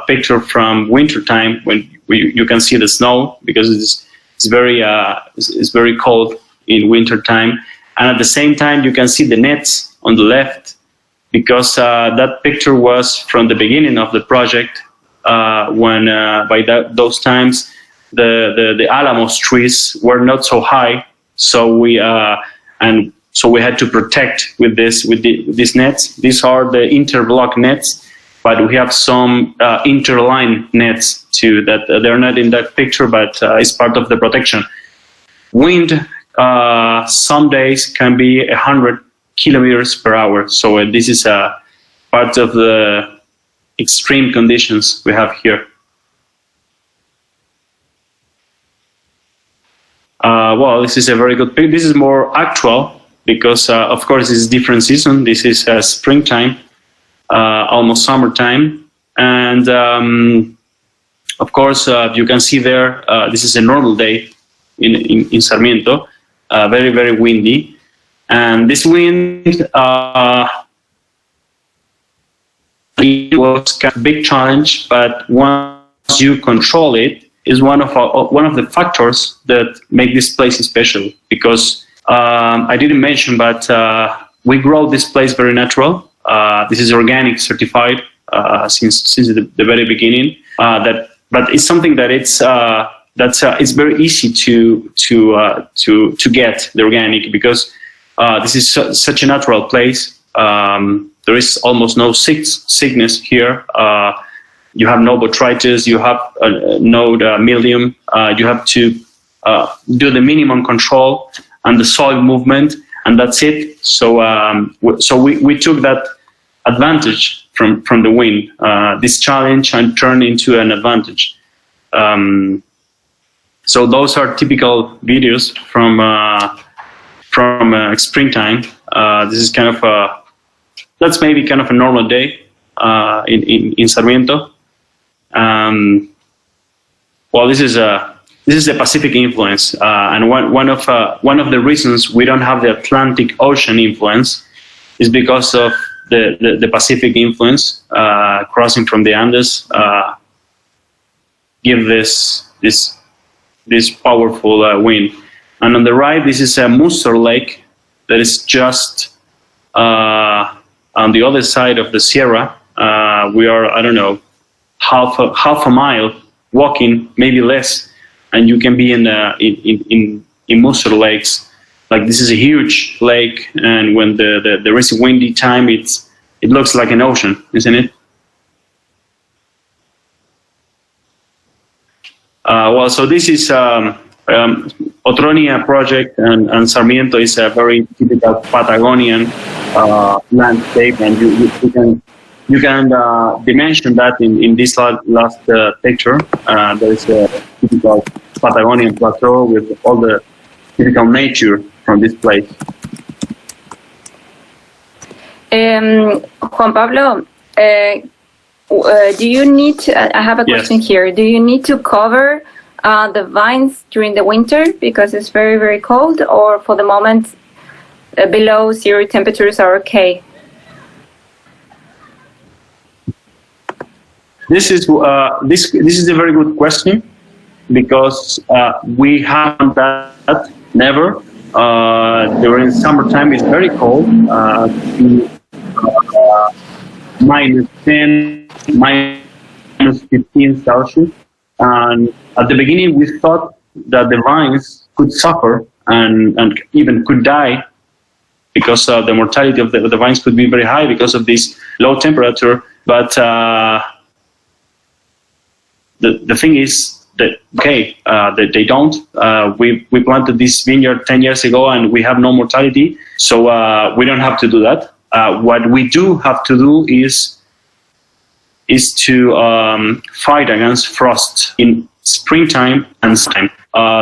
picture from winter time when you can see the snow, because it's very cold in winter time, and at the same time you can see the nets on the left, because that picture was from the beginning of the project, when by those times the Alamos trees were not so high, so we had to protect with these nets. These are the interblock nets, but we have some interline nets too that they're not in that picture, but it's part of the protection. Wind some days can be 100 kilometers per hour, so this is a part of the extreme conditions we have here. Well, this is a very good picture. This is more actual because, of course, it's different season. This is springtime, almost summertime, and of course, you can see there. This is a normal day in Sarmiento. Very, very windy, and this wind it was kind of a big challenge. But once you control it, is one of the factors that make this place special, because I didn't mention, but we grow this place very natural. This is organic certified since the very beginning. But it's something that it's very easy to get the organic, because this is such a natural place. There is almost no sickness here. You have no botrytis, you have no mildew, you have to do the minimum control and the soil movement, and that's it. So we took that advantage from the wind, this challenge, and turned into an advantage. So those are typical videos from springtime. This is kind of that's maybe kind of a normal day in Sarmiento. Well, this is the Pacific influence, and one of the reasons we don't have the Atlantic Ocean influence is because of the Pacific influence crossing from the Andes. Give this powerful wind. And on the right, this is a Musser Lake that is just on the other side of the Sierra. We are, I don't know, half a mile walking, maybe less, and you can be in Musser Lakes. Like, this is a huge lake, and when there is a windy time, it looks like an ocean, isn't it? Well, so this is Otronia project, and Sarmiento is a very typical Patagonian landscape, and you can dimension that in this last picture. There is a typical Patagonian plateau with all the typical nature from this place. Juan Pablo, do you need to, I have a question here. Do you need to cover the vines during the winter because it's very, very cold, or for the moment below zero temperatures are okay? This is a very good question, because we haven't done that, never. During summertime, it's very cold, -10, -15 Celsius. And at the beginning, we thought that the vines could suffer and even could die, because the mortality of the vines could be very high because of this low temperature. But the thing is that, okay, they don't. We planted this vineyard 10 years ago and we have no mortality, so we don't have to do that. What we do have to do is to fight against frost in springtime and summertime.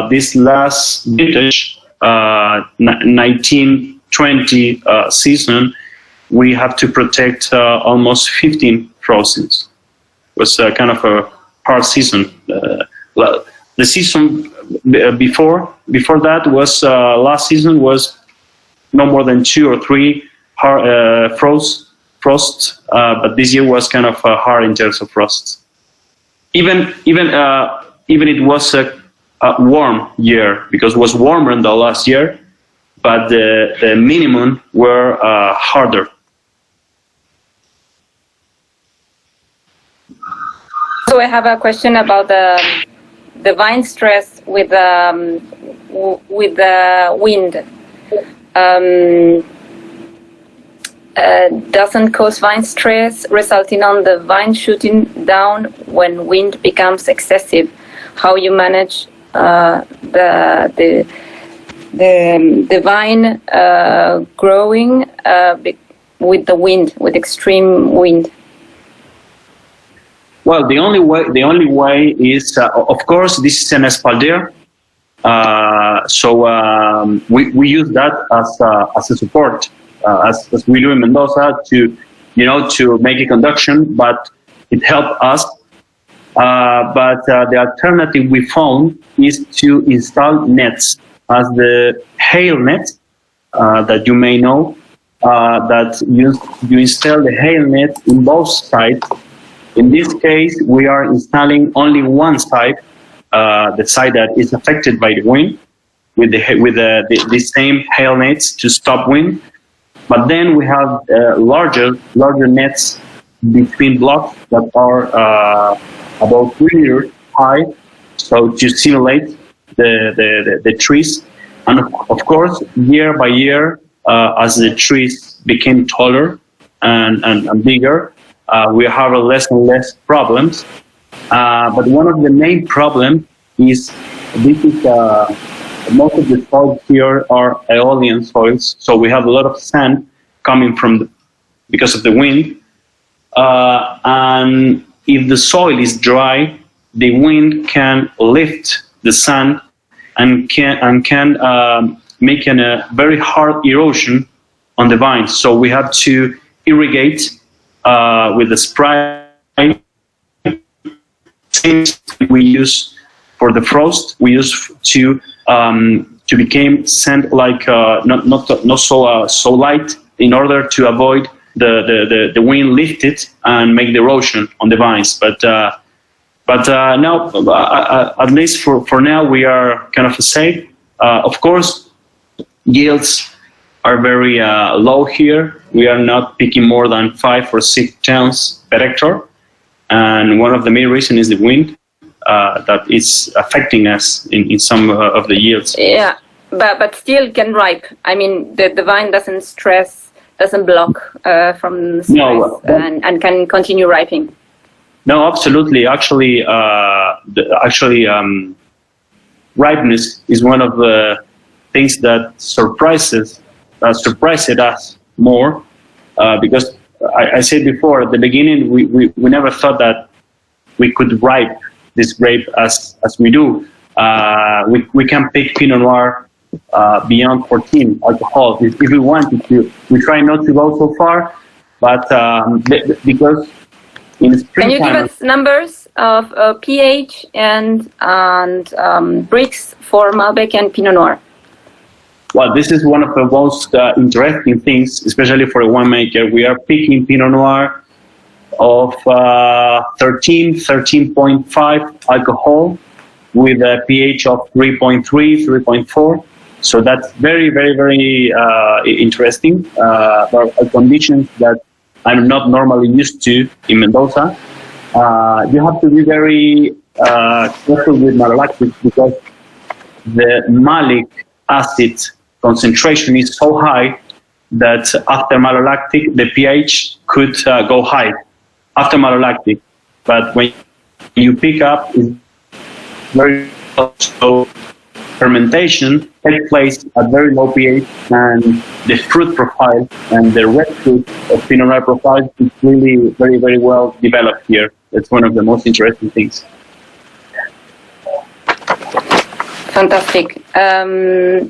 This last vintage, 1920 season, we have to protect almost 15 frosts. It was kind of a hard season. The season before that was last season was no more than 2 or 3 hard frosts, but this year was kind of hard in terms of frosts. Even it was a warm year, because it was warmer than the last year, but the minimum were harder. So I have a question about the vine stress with the wind. Doesn't cause vine stress, resulting on the vine shooting down when wind becomes excessive. How you manage the vine growing with the wind, with extreme wind? Well, the only way is, of course, this is an espaldera, so we use that as a support, as we do in Mendoza, to make a conduction, but it helped us. But the alternative we found is to install nets, as the hail net that you may know, that you install the hail net in both sides. In this case, we are installing only one side, the side that is affected by the wind, with the same hail nets to stop wind. But then we have larger nets between blocks that are about 3 meters high, so to simulate the trees. And of course, year by year, as the trees became taller and bigger, we have less and less problems. But one of the main problems is most of the soils here are aeolian soils, so we have a lot of sand coming because of the wind. And if the soil is dry, the wind can lift the sand and can make a very hard erosion on the vines. So we have to irrigate with the spray we use for the frost. We use to become sand like not so light, in order to avoid the wind lift it and make the erosion on the vines. But now, at least for now, we are kind of safe. Of course, yields are very low here. We are not picking more than 5 or 6 tons per hectare, and one of the main reasons is the wind that is affecting us in some of the yields. Yeah, but still can ripe. I mean, the vine doesn't block from stress, no, and can continue ripening. No, absolutely. Actually, ripeness is one of the things that surprised us more, because I said before, at the beginning, we never thought that we could ripe this grape as we do. We can pick Pinot Noir beyond 14 alcohol if we wanted to. We try not to go so far, but because in springtime... Can you give us numbers of pH and bricks for Malbec and Pinot Noir? Well, this is one of the most interesting things, especially for a winemaker. We are picking Pinot Noir of 13.5 alcohol with a pH of 3.3, 3.4. So that's very, very, very interesting. There are conditions that I'm not normally used to in Mendoza. You have to be very careful with malolactic, because the malic acid concentration is so high that after malolactic, the pH could go high after malolactic. But when you pick up is very slow. Fermentation takes place at very low pH, and the fruit profile and the red fruit of Pinot Noir profile is really very, very well developed here. That's one of the most interesting things. Fantastic. I'll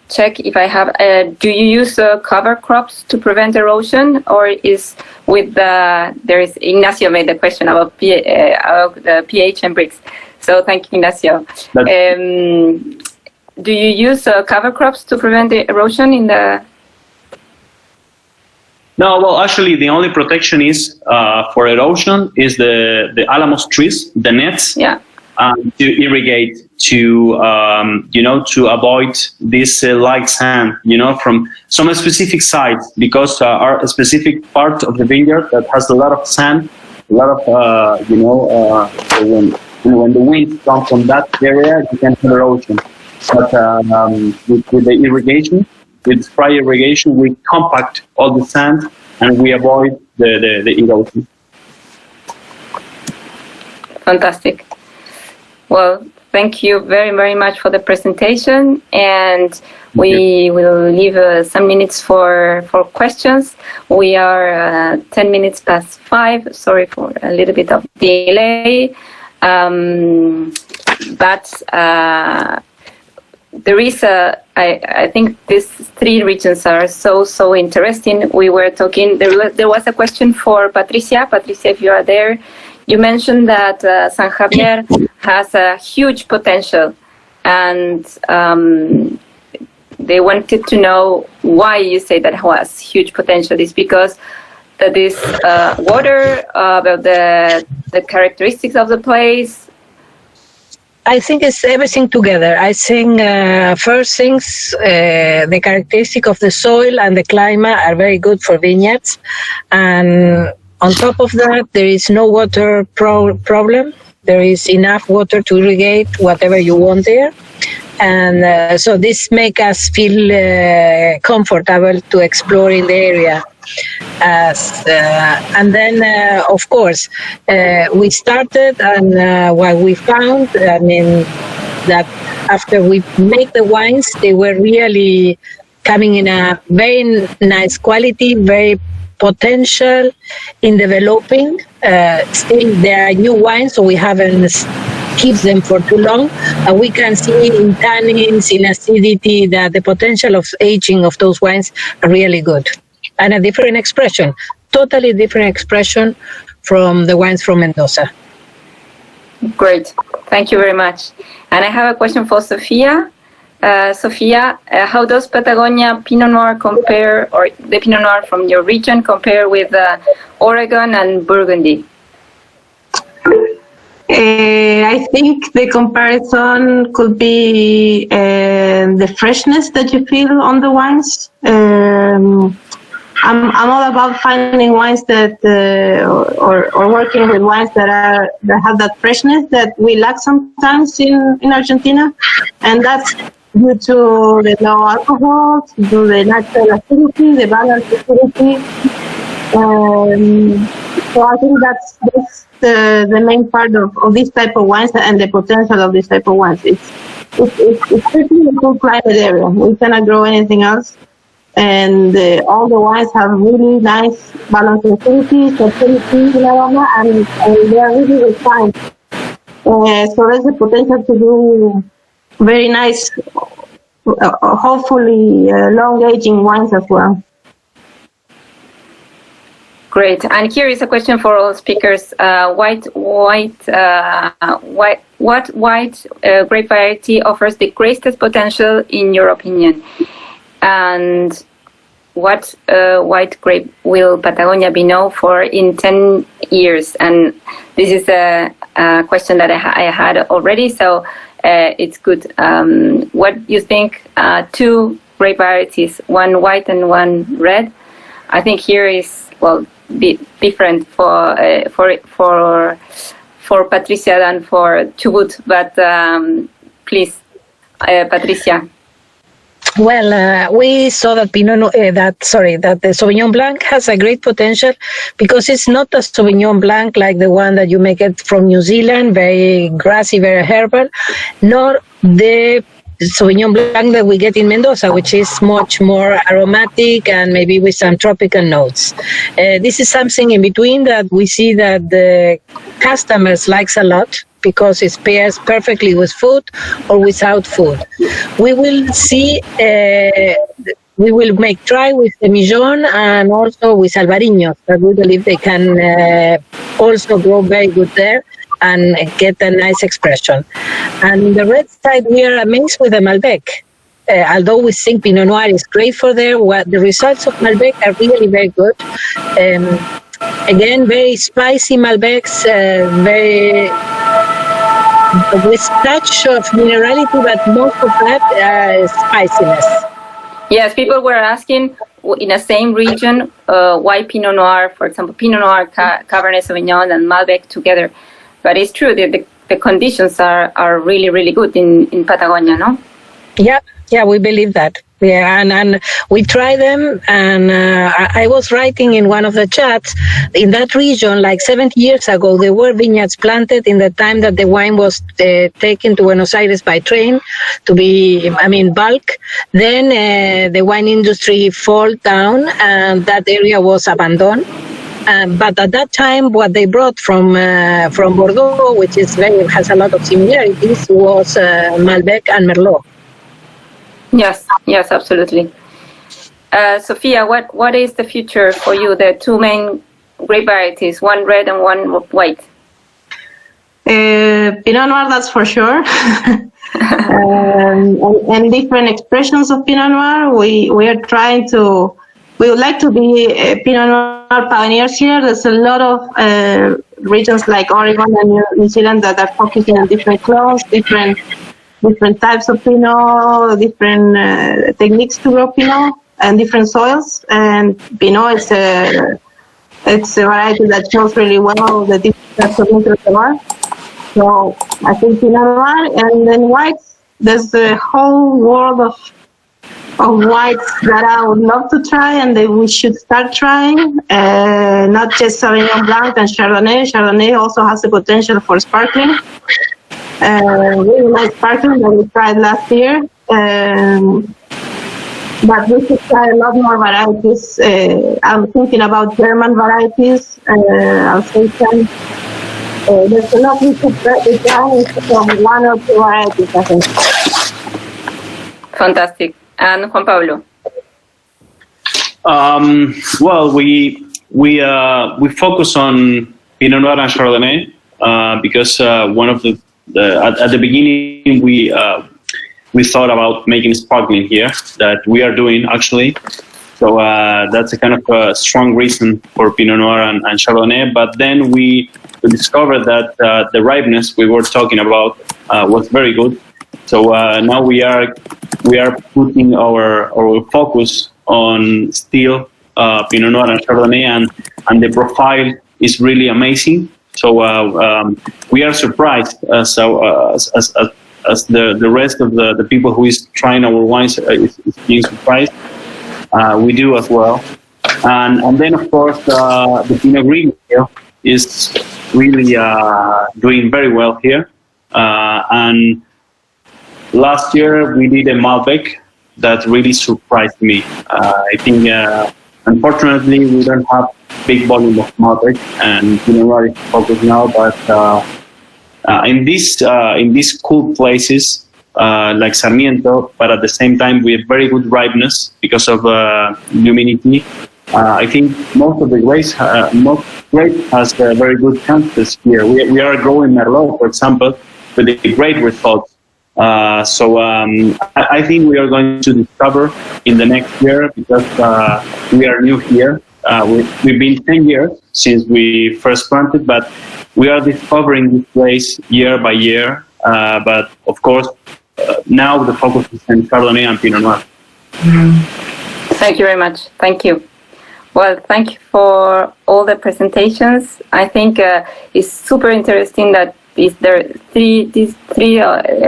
check if I have. Do you use cover crops to prevent erosion, or is with the? There is Ignacio made the question about the pH and bricks. So thank you, Ignacio. Do you use cover crops to prevent the erosion in the? No, well, actually, the only protection is for erosion is the alamos trees, the nets. Yeah. To irrigate, to to avoid this light sand, from some specific sites, because our specific part of the vineyard that has a lot of sand, a lot of when the winds come from that area, you can have erosion. But with the irrigation, with spray irrigation, we compact all the sand and we avoid the erosion. Fantastic. Well, thank you very, very much for the presentation, and we will leave some minutes for questions. We are 10 minutes past 5. Sorry for a little bit of delay, but there is I think these 3 regions are so interesting. We were talking. There was a question for Patricia. Patricia, if you are there. You mentioned that San Javier has a huge potential, and they wanted to know why you say that it has huge potential. Is because that is water, about the characteristics of the place? I think it's everything together. I think first things, the characteristic of the soil and the climate are very good for vineyards, and on top of that, there is no water problem. There is enough water to irrigate whatever you want there. And so this makes us feel comfortable to explore in the area. And then, of course, we started, and what we found, that after we make the wines, they were really coming in a very nice quality, very potential in developing. Still, there are new wines, so we haven't keep them for too long. We can see in tannins, in acidity, that the potential of aging of those wines are really good. And a different expression, totally different expression from the wines from Mendoza. Great, thank you very much. And I have a question for Sofía. Sofía, how does Patagonia Pinot Noir compare, or the Pinot Noir from your region compare with Oregon and Burgundy? I think the comparison could be the freshness that you feel on the wines. I'm all about finding wines that, or working with wines that have that freshness that we lack sometimes in Argentina, and that's due to the low alcohol, to the natural acidity, the balanced acidity. So I think that's the main part of this type of wines and the potential of this type of wines. It's pretty a cool climate area. We cannot grow anything else. And all the wines have really nice balanced acidity, subtility, and they are really refined. So there's the potential to do very nice, hopefully long aging wines as well. Great. And here is a question for all speakers. What white grape variety offers the greatest potential in your opinion? And what white grape will Patagonia be known for in 10 years? And this is a question that I had already, so it's good. What you think, 2 grape varieties, one white and one red? I think here is, well, different for Patricia than for Chubut, but please, Patricia. Well, we saw that that the Sauvignon Blanc has a great potential because it's not a Sauvignon Blanc like the one that you make it from New Zealand, very grassy, very herbal, nor the Sauvignon Blanc that we get in Mendoza, which is much more aromatic and maybe with some tropical notes. This is something in between that we see that the customers likes a lot, because it pairs perfectly with food or without food. We will see, we will make try with the Millón and also with Albariños, that we believe they can also grow very good there and get a nice expression. And in the red side, we are amazed with the Malbec. Although we think Pinot Noir is great for there, the results of Malbec are really very good. Again, very spicy Malbecs, with touch of minerality, but most of that spiciness. Yes, people were asking in the same region why Pinot Noir, for example, Pinot Noir, Cabernet Sauvignon, and Malbec together. But it's true, the conditions are really, really good in Patagonia, no? Yeah, we believe that. Yeah, and we try them, and I was writing in one of the chats, in that region, like 70 years ago, there were vineyards planted in the time that the wine was taken to Buenos Aires by train to be, bulk. Then the wine industry fall down, and that area was abandoned. But at that time, what they brought from Bordeaux, which has a lot of similarities, was Malbec and Merlot. Yes, absolutely. Sofía, what is the future for you? The two main grape varieties, one red and one white. Pinot Noir, that's for sure. and different expressions of Pinot Noir. We would like to be Pinot Noir pioneers here. There's a lot of regions like Oregon and New Zealand that are focusing on different clones, different types of Pinot, different techniques to grow Pinot, and different soils. And Pinot is it's a variety that shows really well the different types of nutrients there are. So I think Pinot Noir, and then whites. There's a whole world of whites that I would love to try, and that we should start trying. Not just Sauvignon Blanc and Chardonnay. Chardonnay also has the potential for sparkling. Really nice sparkling that we tried last year. But we should try a lot more varieties. I'm thinking about German varieties, Alsatian. There's a lot we could try from one or two varieties, I think. Fantastic. And Juan Pablo? Well, we focus on Pinot Noir and Chardonnay because one of at the beginning we thought about making sparkling here, that we are doing actually. So that's a kind of a strong reason for Pinot Noir and Chardonnay. But then we discovered that the ripeness we were talking about was very good. So now we are putting our focus on still Pinot Noir and Chardonnay, and the profile is really amazing. So we are surprised as the rest of the people who is trying our wines is being surprised. We do as well. And then, of course, the Pinot Grigio is really doing very well here. And last year we did a Malbec that really surprised me. I think, unfortunately, we don't have big volume of Malbec, and Pinot Noir is focused now. But in these cool places like Sarmiento, but at the same time we have very good ripeness because of humidity. I think most of the grapes, has very good chances here. We are growing Merlot, for example, with a great results. So I think we are going to discover in the next year, because we are new here. We've been 10 years since we first planted, but we are discovering this place year by year. But of course, now the focus is on Chardonnay and Pinot Noir. Thank you very much. Thank you. Well, thank you for all the presentations. I think it's super interesting that there are these three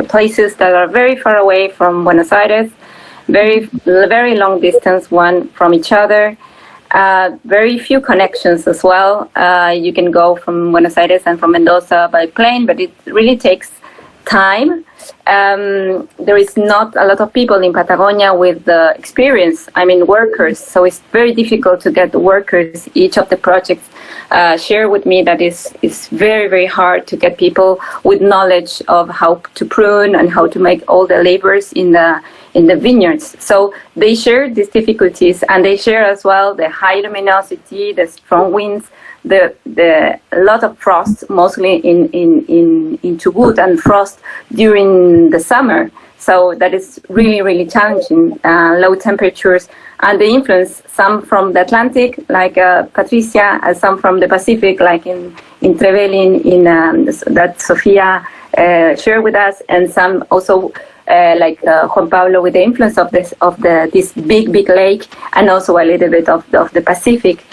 places that are very far away from Buenos Aires, very long distance one from each other. Very few connections as well. You can go from Buenos Aires and from Mendoza by plane, but it really takes time. There is not a lot of people in Patagonia with the experience, workers, so it's very difficult to get the workers. Each of the projects share with me that it's very, very hard to get people with knowledge of how to prune and how to make all the labors in the vineyards. So they share these difficulties, and they share as well the high luminosity, the strong winds, the lot of frost, mostly in Chubut, and frost during the summer. So that is really, really challenging. Low temperatures and the influence, some from the Atlantic, like Patricia, and some from the Pacific, like in Trevelin, that Sofía shared with us, and some also like Juan Pablo, with the influence of this big lake, and also a little bit of the Pacific.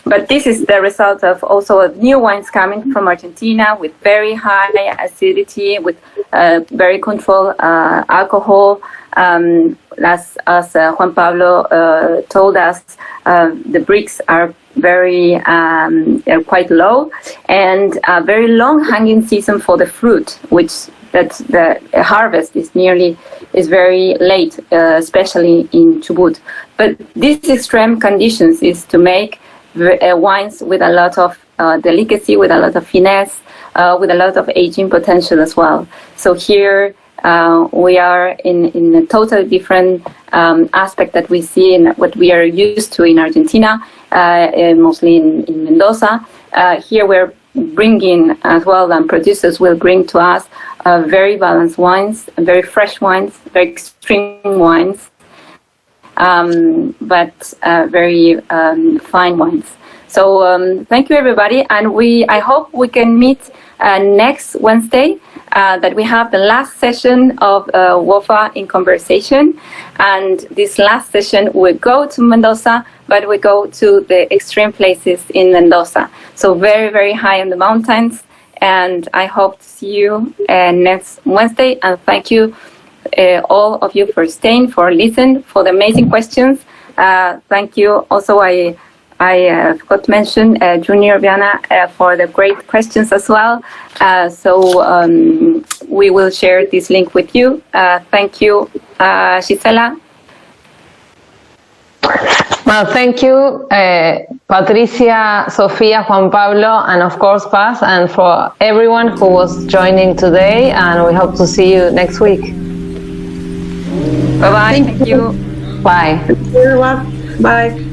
But this is the result of also of new wines coming from Argentina with very high acidity, with very controlled alcohol. As Juan Pablo told us, the bricks are very quite low, and a very long hanging season for the fruit, which that the harvest is very late, especially in Chubut. But these extreme conditions is to make wines with a lot of delicacy, with a lot of finesse, with a lot of aging potential as well. So here we are in a totally different aspect that we see in what we are used to in Argentina, mostly in Mendoza. Here we're bringing as well, and producers will bring to us very balanced wines, very fresh wines, very extreme wines, but very fine wines. So thank you, everybody, and I hope we can meet next Wednesday, that we have the last session of WofA in conversation. And this last session will go to Mendoza, but we go to the extreme places in Mendoza. So very, very high in the mountains. And I hope to see you next Wednesday. And thank you, all of you, for staying, for listening, for the amazing questions. Thank you. Also, I forgot to mention Junior Viana for the great questions as well. So we will share this link with you. Thank you, Gisela. Well, thank you, Patricia, Sofía, Juan Pablo, and of course Paz, and for everyone who was joining today, and we hope to see you next week. Bye-bye. Thank you. Bye. Thank you, everyone. Bye.